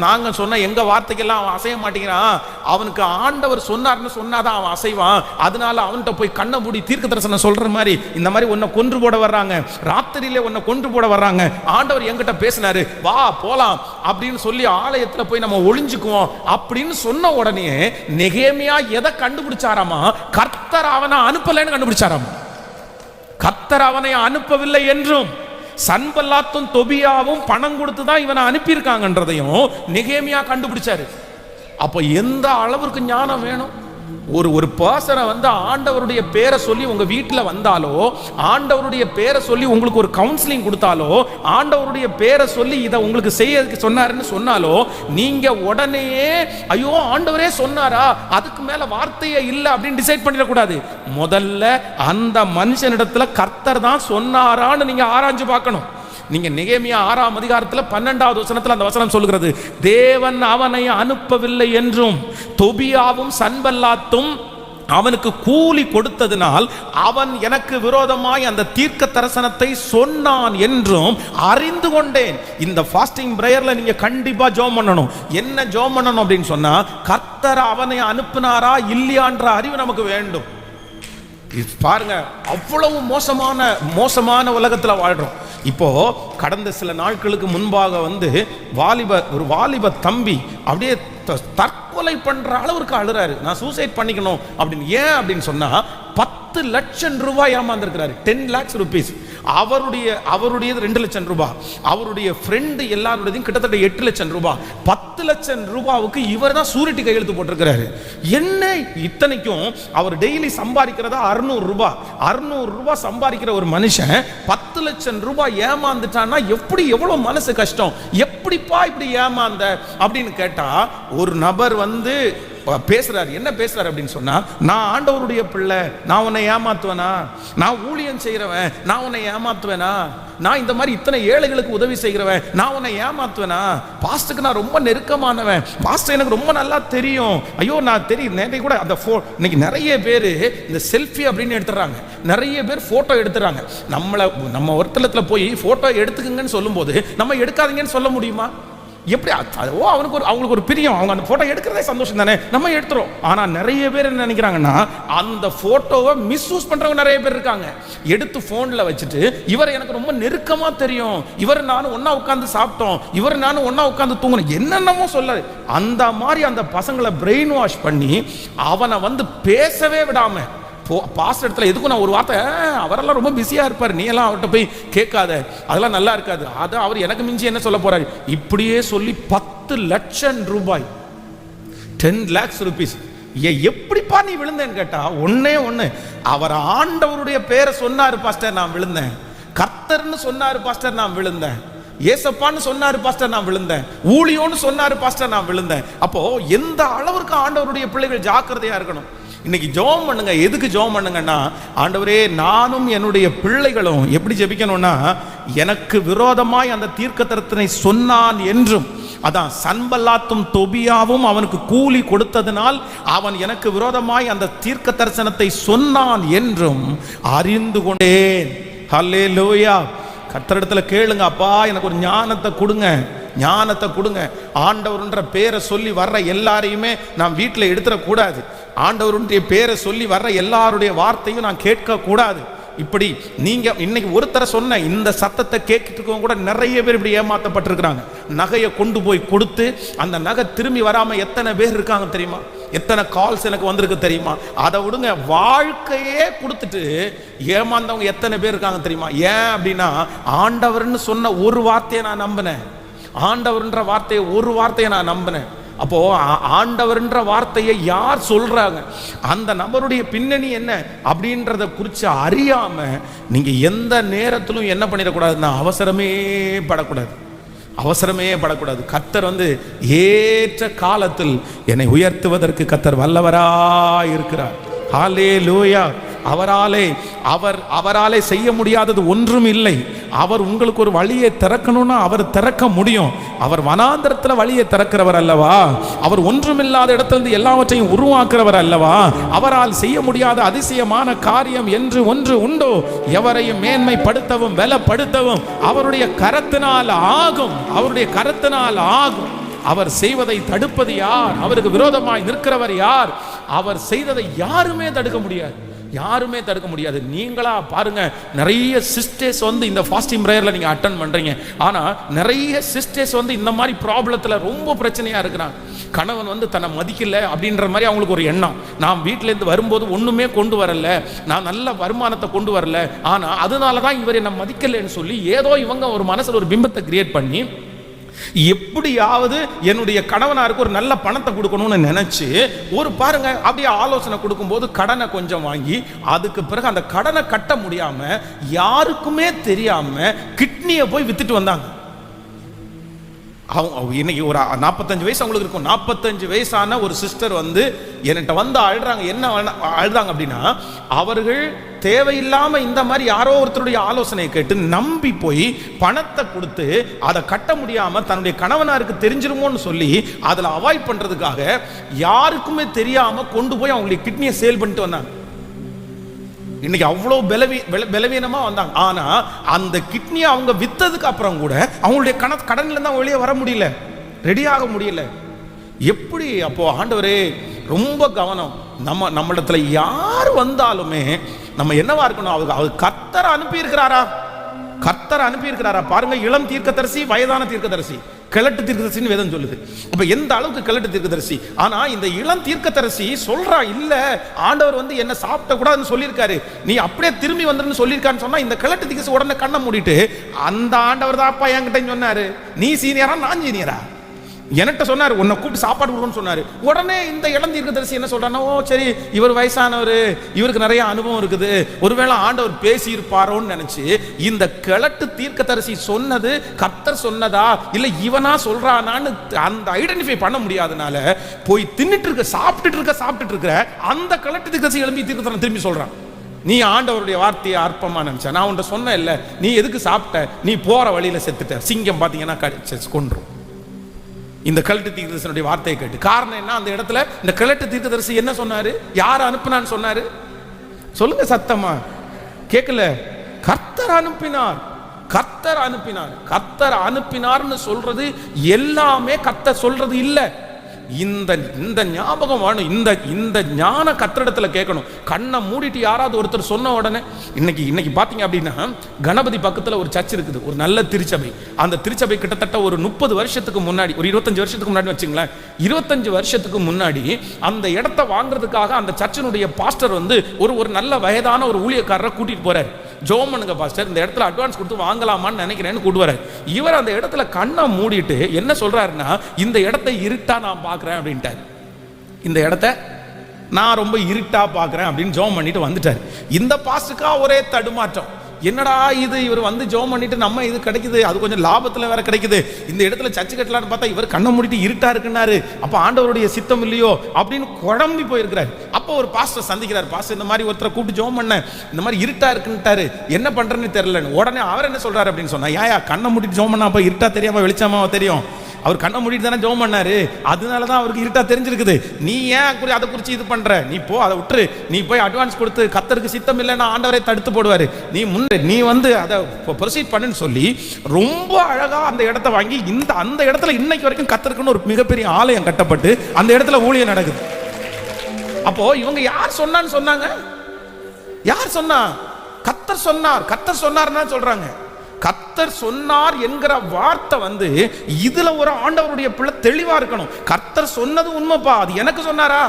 நாங்க சொன்ன எங்க வார்த்தைக்கெல்லாம் அவன் அசைய மாட்டேங்கிறான், அவனுக்கு ஆண்டவர் சொன்னார்னு சொன்னாதான் அவன் அசைவான், அதனால அவன்கிட்ட போய் கண்ணை மூடி தீர்க்க தரிசனம் சொல்ற மாதிரி இந்த மாதிரி உன்னை கொன்று போட வர்றாங்க, ராத்திரியிலே உன்னை கொன்று போட வர்றாங்க, ஆண்டவர் என்கிட்ட பேசினாரு, வா போலாம் அப்படின்னு சொல்லி ஆலயத்துல போய் நம்ம ஒளிஞ்சுக்குவோம் அப்படின்னு சொன்ன உடனே நெகேமியா எதை கண்டுபிடிச்சாராமா, கர்த்தர் அவனை அனுப்பலைன்னு கண்டுபிடிச்சாராமா. கர்த்தர் அவனை அனுப்பவில்லை என்றும் சன்பல்லாத்தும் தொபியாவும் பணம் கொடுத்து தான் இவனை அனுப்பியிருக்காங்கன்றதையும் நெகேமியா கண்டுபிடிச்சாரு. அப்ப எந்த அளவுக்கு ஞானம் வேணும்? ஒரு பர்சனை ஆண்டவருடைய பேரை சொல்லி உங்க வீட்டில் வந்தாலோ, ஆண்டவருடைய பேரை சொல்லி உங்களுக்கு ஒரு கவுன்சிலிங் கொடுத்தாலோ, ஆண்டவருடைய பேரை சொல்லி இதை உங்களுக்கு செய்ய சொன்னாருன்னு சொன்னாலோ, நீங்க உடனே ஐயோ ஆண்டவரே சொன்னாரா, அதுக்கு மேல வார்த்தையே இல்லை அப்படின்னு டிசைட் பண்ணிடக்கூடாது. முதல்ல அந்த மனுஷனிடத்துல கர்த்தர் தான் சொன்னாரான்னு நீங்க ஆராய்ஞ்சு பார்க்கணும். நீங்க நெகேமியா 6ஆம் அதிகாரத்துல 12வது வசனத்துல அந்த வசனம் சொல்கிறது, தேவன் அவனை அனுப்பவில்லை என்றும் தொபியாவும் சன்பல்லாத்தும் அவனுக்கு கூலி கொடுத்ததினால் அவன் எனக்கு விரோதமாய் அந்த தீர்க்க தரிசனத்தை சொன்னான் என்றும் அறிந்து கொண்டேன். இந்த ஃபாஸ்டிங் பிரேயர்ல நீங்க கண்டிப்பா ஜெபம் பண்ணணும். என்ன ஜெபம் பண்ணணும் அப்படின்னு சொன்னா, கர்த்தர் அவனை அனுப்பினாரா இல்லையான்ற அறிவு நமக்கு வேண்டும். பாருங்க, அவ்வளவு மோசமான உலகத்துல வாழ்றோம். இப்போ கடந்த சில நாட்களுக்கு முன்பாக ஒரு வாலிப தம்பி அப்படியே தற்கொலை பண்ற அளவுக்கு அழுறாரு, நான் சூசைட் பண்ணிக்கணும் அப்படின்னு. ஏன் அப்படின்னு சொன்னா 10 லட்சம் ரூபாய் ஏமாந்திருக்கிறாரு, 10 lakhs rupees. அவருடைய 2 லட்சம் ரூபாய், அவருடைய ஃப்ரெண்டு எல்லாருடையதையும் கிட்டத்தட்ட 8 லட்சம் ரூபாய். 10 லட்சம் ரூபாவுக்கு இவர் தான் சூரிட்டி கையெழுத்து போட்டிருக்கிறாரு. என்ன இத்தனைக்கும் அவர் டெய்லி சம்பாதிக்கிறதா 600 ரூபாய். 600 ரூபாய் சம்பாதிக்கிற ஒரு மனுஷன் 10 லட்சம் ரூபாய் ஏமாந்துட்டான்னா எவ்வளவு மனசு கஷ்டம். எப்படிப்பா இப்படி ஏமாந்த அப்படின்னு கேட்டா, ஒரு நபர் பேசுறாரு. என்ன பேசுறாரு அப்படின்னு சொன்னா, நான் ஆண்டவருடைய பிள்ளை, நான் உன்னை ஏமாத்துவேனா, நான் ஊழியம் செய்யறவன், நான் உன்னை ஏமாத்துவேனா, நான் இந்த மாதிரி இத்தனை ஏழைகளுக்கு உதவி செய்கிறவன், நான் உன்னை ஏமாத்துவேனா, பாஸ்டருக்கு நான் ரொம்ப நெருக்கமானவன், பாஸ்டர் எனக்கு ரொம்ப நல்லா தெரியும், ஐயோ நான் தெரியும். நேற்று கூட அந்த இன்னைக்கு நிறைய பேர் இந்த செல்ஃபி அப்படின்னு எடுத்துறாங்க, நிறைய பேர் போட்டோ எடுத்துறாங்க. நம்ம ஒருத்தலத்துல போய் போட்டோ எடுத்துக்குங்கன்னு சொல்லும் போது நம்ம எடுக்காதீங்கன்னு சொல்ல முடியுமா? எப்படி? அவங்களுக்கு ஒரு பிரியம், அவங்க அந்த போட்டோ எடுக்கிறதே சந்தோஷம் தானே, நம்ம எடுத்துறோம். ஆனா நிறைய பேர் என்ன நினைக்கிறாங்கன்னா, அந்த போட்டோவை மிஸ்யூஸ் பண்றவங்க நிறைய பேர் இருக்காங்க. எடுத்து போன்ல வச்சுட்டு, இவர் எனக்கு ரொம்ப நெருக்கமா தெரியும், இவர் நானும் ஒன்னா உட்கார்ந்து சாப்பிட்டோம், இவர் நானும் ஒன்னா உட்கார்ந்து தூங்கணும், என்னென்னமோ சொல்ல, அந்த மாதிரி அந்த பசங்களை பிரெயின் வாஷ் பண்ணி அவனை பேசவே விடாம, பாஸ்டர் இடத்துல எதுக்கும் நான் ஒரு வார்த்தை, அவரெல்லாம் ரொம்ப பிஸியா இருப்பார், நீ எல்லாம் அவர்கிட்ட போய் கேட்காத, அதெல்லாம் நல்லா இருக்காது, அதான் அவர் எனக்கு மிஞ்சி என்ன சொல்ல போறாரு, இப்படியே சொல்லி 10 லட்சம் ரூபாய், 10 lakhs rupees. எப்படிப்பா நீ விழுந்தேன்னு கேட்டா, ஒண்ணே அவர் ஆண்டவருடைய பேரை சொன்னாரு பாஸ்டர், நான் விழுந்தேன். கர்த்தர்னு சொன்னாரு பாஸ்டர், நான் விழுந்தேன். ஏசப்பான்னு சொன்னாரு பாஸ்டர், நான் விழுந்தேன். ஊழியோன்னு சொன்னாரு பாஸ்டர், நான் விழுந்தேன். அப்போ எந்த அளவிற்கு ஆண்டவருடைய பிள்ளைகள் ஜாக்கிரதையா இருக்கணும். இன்னைக்கு ஜெபம் பண்ணுங்க. எதுக்கு ஜெபம் பண்ணுங்கன்னா, ஆண்டவரே நானும் என்னுடைய பிள்ளைகளும் எப்படி ஜெபிக்கணும்னா, எனக்கு விரோதமாய் அந்த தீர்க்கதரிசனத்தை சொன்னான் என்றும், அதான் சன்பல்லாத்தும் தொபியாவும் அவனுக்கு கூலி கொடுத்ததினால் அவன் எனக்கு விரோதமாய் அந்த தீர்க்க தரிசனத்தை சொன்னான் என்றும் அறிந்து கொண்டேன். ஹல்லேலூயா. கர்த்தரிடத்துல கேளுங்க, அப்பா எனக்கு ஒரு ஞானத்தை கொடுங்க, ஞானத்தை கொடுங்க. ஆண்டவர்ன்ற பேரை சொல்லி வர்ற எல்லாரையுமே நான் வீட்டில் எடுத்துடக்கூடாது. ஆண்டவருடைய பேரை சொல்லி வர்ற எல்லாருடைய வார்த்தையும் நான் கேட்க கூடாது. இப்படி நீங்க இன்னைக்கு ஒருத்தரை சொன்ன இந்த சத்தத்தை கேட்கிட்டு கூட நிறைய பேர் இப்படி ஏமாற்றப்பட்டிருக்கிறாங்க. நகையை கொண்டு போய் கொடுத்து அந்த நகை திரும்பி வராம எத்தனை பேர் இருக்காங்க தெரியுமா? எத்தனை கால்ஸ் எனக்கு வந்திருக்கு தெரியுமா? அதை விடுங்க, வாழ்க்கையே கொடுத்துட்டு ஏமாந்தவங்க எத்தனை பேர் இருக்காங்க தெரியுமா? ஏன் அப்படின்னா, ஆண்டவர்னு சொன்ன ஒரு வார்த்தையை நான் நம்பினேன். ஆண்டவர்ன்ற வார்த்தையை ஒரு வார்த்தையை நான் நம்பினேன். அப்போ ஆண்டவர்ன்ற வார்த்தையை யார் சொல்றாங்க, அந்த நபருடைய பின்னணி என்ன அப்படின்றத குறித்து அறியாம நீங்க எந்த நேரத்திலும் என்ன பண்ணிடக்கூடாதுன்னா, அவசரமே படக்கூடாது, அவசரமே படக்கூடாது. கர்த்தர் ஏற்ற காலத்தில் என்னை உயர்த்துவதற்கு கர்த்தர் வல்லவராய் இருக்கிறார். ஹல்லேலூயா. அவராலே செய்ய முடியாதது ஒன்றும் இல்லை. அவர் உங்களுக்கு ஒரு வழியை திறக்கணும்னா அவர் திறக்க முடியும். அவர் வனாந்தரத்தில் வழியை திறக்கிறவர் அல்லவா? அவர் ஒன்றுமில்லாத இடத்திலிருந்து எல்லாவற்றையும் உருவாக்குறவர் அல்லவா? அவரால் செய்ய முடியாத அதிசயமான காரியம் என்று ஒன்று உண்டோ? எவரையும் மேன்மைப்படுத்தவும் பலப்படுத்தவும் அவருடைய கரத்தினால் ஆகும், அவருடைய கரத்தினால் ஆகும். அவர் செய்வதை தடுப்பது யார்? அவருக்கு விரோதமாய் நிற்கிறவர் யார்? அவர் செய்ததை யாருமே தடுக்க முடியாது, யாருமே தடுக்க முடியாது. நீங்களா பாருங்க, நிறைய சிஸ்டர்ஸ் இந்த ஃபாஸ்டிங் பிரேயர்ல நீங்க அட்டெண்ட் பண்றீங்க. ஆனா நிறைய சிஸ்டர்ஸ் இந்த மாதிரி ப்ராப்ளத்துல ரொம்ப பிரச்சனையா இருக்கிறாங்க. கணவன் தன்னை மதிக்கல அப்படின்ற மாதிரி அவங்களுக்கு ஒரு எண்ணம். நான் வீட்டில இருந்து வரும்போது ஒண்ணுமே கொண்டு வரல, நான் நல்ல வருமானத்தை கொண்டு வரல, ஆனா அதனாலதான் இவர் என்ன மதிக்கலன்னு சொல்லி ஏதோ இவங்க ஒரு மனசுல ஒரு பிம்பத்தை கிரியேட் பண்ணி எப்படியாவது என்னுடைய கணவனாருக்கு ஒரு நல்ல பணத்தை கொடுக்கணும்னு நினைச்சு ஒரு பாருங்க அப்படியே ஆலோசனை கொடுக்கும்போது கடனை கொஞ்சம் வாங்கி, அதுக்கு பிறகு அந்த கடனை கட்ட முடியாம யாருக்குமே தெரியாம கிட்னியை போய் வித்துட்டு வந்தாங்க. இன்னைக்கு ஒரு 45 வயசு அவங்களுக்கு இருக்கும். 45 வயசான ஒரு சிஸ்டர் என்கிட்ட அழுறாங்க. என்ன அழுதாங்க அப்படின்னா, அவர்கள் தேவையில்லாம இந்த மாதிரி யாரோ ஒருத்தருடைய ஆலோசனையை கேட்டு நம்பி போய் பணத்தை கொடுத்து அதை கட்ட முடியாம தன்னுடைய கணவனாருக்கு தெரிஞ்சிருமோன்னு சொல்லி அதில் அவாய்ட் பண்றதுக்காக யாருக்குமே தெரியாம கொண்டு போய் அவங்களுடைய கிட்னியை சேல் பண்ணிட்டு வந்தாங்க. இன்னைக்கு அவ்வளோ பலவீனமா வந்தாங்க. ஆனா அந்த கிட்னியை அவங்க வித்ததுக்கு அப்புறம் கூட அவங்களுடைய கடன்ல இருந்து வெளியே வர முடியல, ரெடியாக முடியல. எப்படி? அப்போ ஆண்டவரே ரொம்ப கவனம். நம்மிடத்துல யார் வந்தாலுமே நம்ம என்னவா இருக்கணும்? அவர் கர்த்தர் அனுப்பி இருக்கிறாரா? கர்த்தர் அனுப்பி இருக்கிறாரா? பாருங்க, இளம் தீர்க்கதரிசி, வயதான தீர்க்கதரிசி, கிழட்டு தீர்க்கதரிசின்னு வேதம் சொல்லுது. அப்ப எந்த அளவுக்கு கிழட்டு தீர்க்கதரிசி. ஆனா இந்த இளம் தீர்க்கதரிசி சொல்றா, இல்ல ஆண்டவர் என்ன சாப்பிட்ட கூடாதுன்னு சொல்லியிருக்காரு, நீ அப்படியே திரும்பி வந்துன்னு சொல்லியிருக்கான்னு சொன்னா, இந்த கிழட்டு தீர்க்கதரிசி உடனே கண்ணை மூடிட்டு, அந்த ஆண்டவர் தான் அப்பா என்கிட்ட சொன்னாரு, நீ சீனியரா நான் சீனியரா, என்கிட்ட சொன்னாரு உன்னை கூப்பிட்டு சாப்பாடு கொடுக்கணும்னு சொன்னாரு. உடனே இந்த இளம் தீர்க்கதரிசி என்ன சொல்றானோ, சரி இவர் வயசானவர், இவருக்கு நிறைய அனுபவம் இருக்குது, ஒருவேளை ஆண்டவர் பேசி இருப்பாரோன்னு நினைச்சு இந்த கிழட்டு தீர்க்கதரிசி சொன்னது கர்த்தர் சொன்னதா இல்ல இவனா சொல்றானான்னு அந்த ஐடென்டிஃபை பண்ண முடியாதனால போய் தின்னுட்டு சாப்பிட்டுட்டு இருக்கிற அந்த கிழட்டு தீர்க்கதரிசி எழும்பி தீர்க்கதரிசி திரும்பி சொல்றான், நீ ஆண்டவருடைய வார்த்தையை அற்பமா நினைச்ச, நான் உன்ட்ட சொன்ன இல்ல, நீ எதுக்கு சாப்பிட்ட, நீ போற வழியில செத்துட்ட, சிங்கம் பாத்தீங்கன்னா கொன்றும். இந்த கிழட்டு தீர்க்கதரிசனுடைய வார்த்தையை கேட்டு காரணம் என்ன? அந்த இடத்துல இந்த கிழட்டு தீர்க்கதரிசி என்ன சொன்னாரு? யார் அனுப்பினான்னு சொன்னாரு? சொல்லுங்க சத்தமா, கேட்கல. கர்த்தர் அனுப்பினார், கர்த்தர் அனுப்பினார். கர்த்தர் அனுப்பினார்னு சொல்றது எல்லாமே கர்த்தர் சொல்றது இல்ல. இந்த ஞாபகம் வேணும். இந்த ஞான கத்திரத்துல கேட்கணும். கண்ணை மூடிட்டு யாராவது ஒருத்தர் சொன்ன உடனே இன்னைக்கு பாத்தீங்க அப்படின்னா, கணபதி பக்கத்துல ஒரு சர்ச் இருக்குது, ஒரு நல்ல திருச்சபை. அந்த திருச்சபை கிட்டத்தட்ட ஒரு 30 வருஷத்துக்கு முன்னாடி, ஒரு 25 வருஷத்துக்கு முன்னாடி வச்சுங்களேன், 25 வருஷத்துக்கு முன்னாடி அந்த இடத்தை வாங்குறதுக்காக அந்த சர்ச்சினுடைய பாஸ்டர் ஒரு நல்ல வயதான ஒரு ஊழியக்காரரை கூட்டிட்டு போறாரு. ஜோம் பண்ணுங்க பாஸ்டர், இந்த இடத்துல அட்வான்ஸ் கொடுத்து வாங்கலாமான்னு நினைக்கிறேன்னு கூட்டுவாரு. இவர் அந்த இடத்துல கண்ணை மூடிட்டு என்ன சொல்றாருன்னா, இந்த இடத்தை இருட்டா நான் பார்க்கிறேன் அப்படின்ட்டார். இந்த இடத்த நான் ரொம்ப இருட்டா பார்க்குறேன் அப்படின்னு ஜெபம் பண்ணிட்டு வந்துட்டார். இந்த பாஸ்டுக்கா ஒரே தடுமாற்றம். என்னடா இது, இவர் வந்து ஜெபம் பண்ணிட்டு நம்ம இது கிடைக்குது, அது கொஞ்சம் லாபத்தில் வேற கிடைக்குது, இந்த இடத்துல சர்ச்சு கட்டலான்னு பார்த்தா இவர் கண்ணை மூடிட்டு இருட்டா இருக்குன்னாரு, அப்போ ஆண்டவருடைய சித்தம் இல்லையோ அப்படின்னு குழம்பி போயிருக்கிறார். அப்போ ஒரு பாஸ்டர் சந்திக்கிறார். பாஸ்டர் இந்த மாதிரி ஒருத்தரை கூப்பிட்டு ஜெபம் பண்ண, இந்த மாதிரி இருட்டா இருக்குன்ட்டாரு, என்ன பண்றேன்னு தெரியலன்னு. உடனே அவர் என்ன சொல்றாரு அப்படின்னு சொன்னா, ஏயா கண்ணை மூடிட்டு ஜெபம் பண்ணா அப்போ இருட்டா தெரியாம வெளிச்சமா தெரியும்? அவர் கண்ணை மூடிட்டு தானே ஜெபம் பண்ணாரு, அதனால தான் அவருக்கு இருட்டா தெரிஞ்சிருக்குது. நீ ஏன் அதை குறித்து இது பண்ற? நீ போ, அதை விட்டுரு, நீ போய் அட்வான்ஸ் கொடுத்து கர்த்தருக்கு சித்தம் இல்லைன்னா ஆண்டவரை தடுத்து போடுவாரு, நீ வந்து அதை ப்ரொசீட் பண்ணுன்னு சொல்லி ரொம்ப அழகா அந்த இடத்த வாங்கி அந்த இடத்துல இன்னைக்கு வரைக்கும் கர்த்தருக்குன்னு ஒரு மிகப்பெரிய ஆலயம் கட்டப்பட்டு அந்த இடத்துல ஊழியம் நடக்குது. அப்போ இவங்க யார் சொன்னான்னு சொன்னாங்க? யார் சொன்னா? கர்த்தர் சொன்னார். கர்த்தர் சொன்னார்னா சொல்றாங்க. கர்த்தர் சொன்னார் என்கிற வார்த்தை வந்து இதுல ஒரு ஆண்டவருடைய பிள்ளை தெளிவா இருக்கணும். கர்த்தர் சொன்னது உண்மைப்பா, அது எனக்கு சொன்னாரா,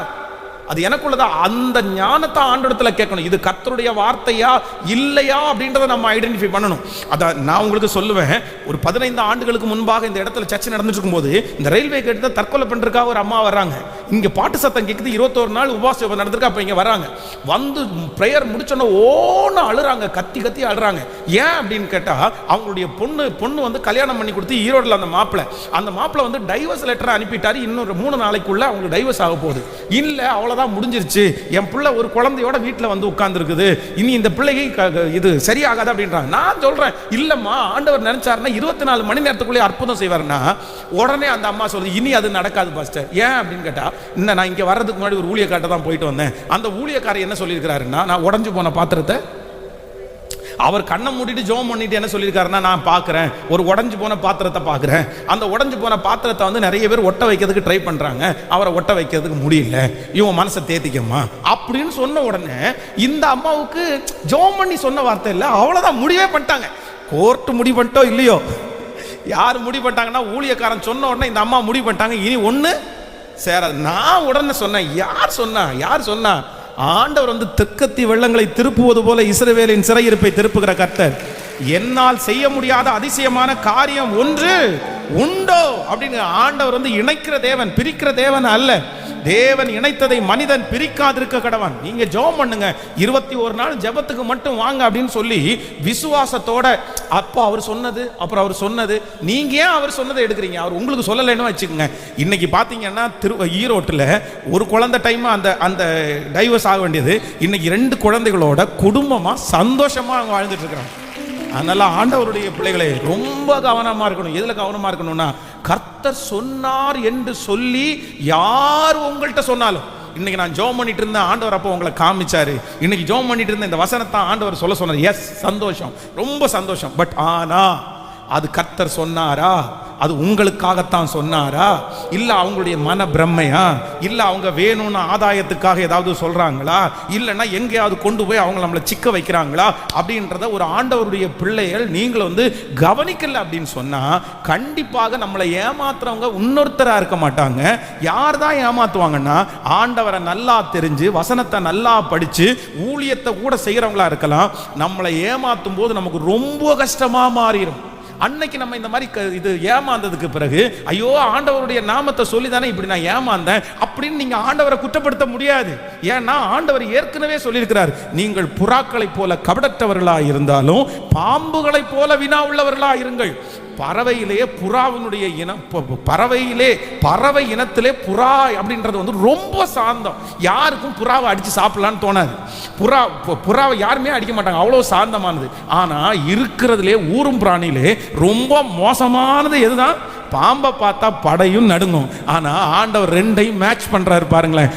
அது எனக்குள்ளதா, அந்த ஞானத்தை ஆண்டவரத்துல கேட்கணும். இது கர்த்தருடைய வார்த்தையா இல்லையா அப்படின்றத நம்ம ஐடென்டிஃபை பண்ணணும். அதான் நான் உங்களுக்கு சொல்லுவேன், ஒரு 15 ஆண்டுகளுக்கு முன்பாக இந்த இடத்துல சர்ச்சை நடந்துட்டு இருக்கும்போது இந்த ரயில்வே கேட்டு தற்கொலை பண்றதுக்காக ஒரு அம்மா வர்றாங்க. இங்க பாட்டு சத்தம் கேட்குது, 21 நாள் உபவாசம் நடந்திருக்கு. அப்ப இங்க வராங்க, வந்து பிரேயர் முடிச்சோன்னா ஓன்னு அழுறாங்க, கத்தி கத்தி அழுறாங்க. ஏன் அப்படின்னு கேட்டா, அவங்களுடைய பொண்ணு வந்து கல்யாணம் பண்ணி கொடுத்து ஈரோடுல அந்த மாப்பிள்ளை வந்து டைவர்ஸ் லெட்டர் அனுப்பிட்டாரு. இன்னொரு 3 நாளைக்குள்ள அவங்களுக்கு டைவர்ஸ் ஆக போகுது. இல்ல அவ்வளவு முடிஞ்சிருச்சு, என் பிள்ளை ஒரு குழந்தையோட வீட்டில் வந்து உட்கார்ந்து இருக்குது, இனி இந்த பிள்ளைக்கு இது சரியாகாது அப்படின்றாங்க. நான் சொல்றேன், இல்லம்மா ஆண்டவர் நினைச்சாருன்னா 24 மணி நேரத்துக்குள்ளே அற்புதம் செய்வாருன்னா. உடனே அந்த அம்மா சொல்லுது, இனி அது நடக்காது பாஸ்டர். ஏன் அப்படின்னு கேட்டா, இன்னும் நான் இங்க வர்றதுக்கு முன்னாடி ஒரு ஊழியக்காட்ட தான் போயிட்டு வந்தேன். அந்த ஊழியக்காரர் என்ன சொல்லியிருக்கிறாருன்னா, நான் உடஞ்சு போன பாத்திரத்தை அவர் கண்ணை மூடிட்டு ஜெபம் பண்ணிட்டு என்ன சொல்லியிருக்காருன்னா, நான் பார்க்குறேன் ஒரு உடஞ்சு போன பாத்திரத்தை பார்க்குறேன், அந்த உடஞ்சு போன பாத்திரத்தை வந்து நிறைய பேர் ஒட்ட வைக்கிறதுக்கு ட்ரை பண்ணுறாங்க, அவரை ஒட்ட வைக்கிறதுக்கு முடியல, இவன் மனசை தேத்திக்கம்மா அப்படின்னு சொன்ன உடனே இந்த அம்மாவுக்கு ஜெபம் பண்ணி சொன்ன வார்த்தை இல்லை, அவ்வளோதான், முடிவே பண்ணிட்டாங்க. கோர்ட்டு முடிவு பண்ணிட்டோ இல்லையோ, யார் முடிவு பண்ணிட்டாங்கன்னா ஊழியக்காரன் சொன்ன உடனே இந்த அம்மா முடிவு பண்ணிட்டாங்க, இனி ஒன்று சேராது. நான் உடனே சொன்னேன், யார் சொன்னா? ஆண்டவர் வந்து தெற்கத்தி வெள்ளங்களை திருப்புவது போல இஸ்ரவேலின் சிறையிருப்பை திருப்புகிற கர்த்தர். என்னால் செய்ய முடியாத அதிசயமான காரியம் ஒன்று உண்டோ அப்படின்னு ஆண்டவர் வந்து இணைக்கிற தேவன், பிரிக்கிற தேவன் அல்ல. தேவன் இணைத்ததை மனிதன் பிரிக்காதிருக்க கடவன். நீங்க ஜெபம் பண்ணுங்க, 21 நாள் ஜெபத்துக்கு மட்டும் வாங்க அப்படின்னு சொல்லி விசுவாசத்தோட, அப்போ அவர் சொன்னது, அப்புறம் அவர் சொன்னது, நீங்க ஏன் அவர் சொன்னதை எடுக்கிறீங்க? அவர் உங்களுக்கு சொல்லலைன்னு வச்சுக்கோங்க. இன்னைக்கு பாத்தீங்கன்னா ஈரோட்டில் ஒரு குழந்தை டைம் அந்த டைவர்ஸ் ஆக வேண்டியது, இன்னைக்கு 2 குழந்தைகளோட குடும்பமா சந்தோஷமா அவங்க வாழ்ந்துட்டு இருக்கிறாங்க. அதனால ஆண்டவருடைய பிள்ளைகளை ரொம்ப கவனமா இருக்கணும். எதுல கவனமா இருக்கணும்னா, கர்த்தர் சொன்னார் என்று சொல்லி யார் உங்கள்கிட்ட சொன்னாலும், இன்னைக்கு நான் ஜெபம் பண்ணிட்டு இருந்தேன், ஆண்டவர் அப்போ உங்களை காமிச்சாரு, இன்னைக்கு ஜெபம் பண்ணிட்டு இருந்த இந்த வசனத்தை ஆண்டவர் சொல்ல சொன்னார், எஸ் சந்தோஷம், ரொம்ப சந்தோஷம். பட் ஆனா அது கர்த்தர் சொன்னாரா, அது உங்களுக்காகத்தான் சொன்னாரா, இல்ல அவங்களுடைய மன பிரம்மையா, இல்ல அவங்க வேணும்னு ஆதாயத்துக்காக ஏதாவது சொல்றாங்களா, இல்லைன்னா எங்கேயாவது கொண்டு போய் அவங்க நம்மளை சிக்க வைக்கிறாங்களா அப்படின்றத ஒரு ஆண்டவருடைய பிள்ளைகள் நீங்கள் வந்து கவனிக்கல அப்படின்னு சொன்னா, கண்டிப்பாக நம்மளை ஏமாத்துறவங்க இன்னொருத்தரா இருக்க மாட்டாங்க. யார் தான் ஏமாத்துவாங்கன்னா, ஆண்டவரை நல்லா தெரிஞ்சு வசனத்தை நல்லா படிச்சு ஊழியத்தை கூட செய்யறவங்களா இருக்கலாம். நம்மளை ஏமாத்தும் போது நமக்கு ரொம்ப கஷ்டமா மாறிடும். அன்னைக்கு நம்ம இந்த மாதிரி இது ஏமாந்ததுக்கு பிறகு, ஐயோ ஆண்டவருடைய நாமத்தை சொல்லி தானே இப்படி நான் ஏமாந்தேன் அப்படின்னு நீங்க ஆண்டவரை குற்றப்படுத்த முடியாது. ஏன்னா ஆண்டவர் ஏற்கனவே சொல்லியிருக்கிறார், நீங்கள் புறாக்களை போல கபடற்றவர்களா இருந்தாலும் பாம்புகளை போல வினா உள்ளவர்களா இருங்கள். பறவையிலே புறாவினுடைய இனம், பறவை இனத்திலே புறா அப்படின்றது வந்து ரொம்ப சாந்தம். யாருக்கும் புறாவை அடிச்சு சாப்பிடலான்னு தோணாது. புறாவை யாருமே அடிக்க மாட்டாங்க, அவ்வளோ சாந்தமானது. ஆனா இருக்கிறதுலே ஊரும் பிராணியிலே ரொம்ப மோசமானது எதுதான்? பாம்பை பார்த்தா படையும் நடுங்கும். ஆனா ஆண்டவர் 2ஐயும் மேட்ச் பண்றாரு பாருங்களேன்.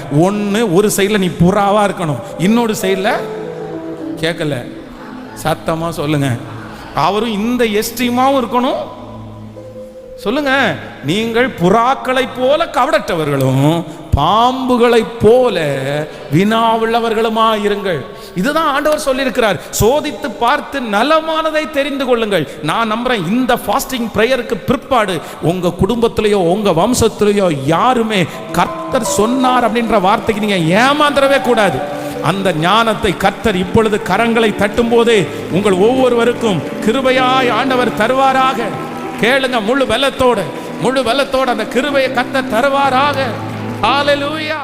ஒரு சைடுல நீ புறாவா இருக்கணும், இன்னொரு சைடுல கேட்கல சத்தமா சொல்லுங்க, அவரும் இந்த எஸ்ட்ரீமாவும் இருக்கணும். சொல்லுங்க, நீங்கள் புறாக்களை போல கவடற்றவர்களும் பாம்புகளை போல வினாவுள்ளவர்களுமா இருங்கள். இதுதான் ஆண்டவர் சொல்லியிருக்கிறார். சோதித்து பார்த்து நலமானதை தெரிந்து கொள்ளுங்கள். நான் நம்புறேன், இந்த ஃபாஸ்டிங் பிரேயருக்கு பிற்பாடு உங்க குடும்பத்திலேயோ உங்க வம்சத்திலேயோ யாருமே கர்த்தர் சொன்னார் அப்படின்ற வார்த்தைக்கு நீங்க ஏமாந்துடவே கூடாது. அந்த ஞானத்தை கர்த்தர் இப்பொழுது கரங்களை தட்டும் போதே உங்கள் ஒவ்வொருவருக்கும் கிருபையாய் ஆண்டவர் தருவாராக. கேளுங்க, முழு பலத்தோட அந்த கிருபையை கர்த்தர் தருவாராக. ஹல்லேலூயா.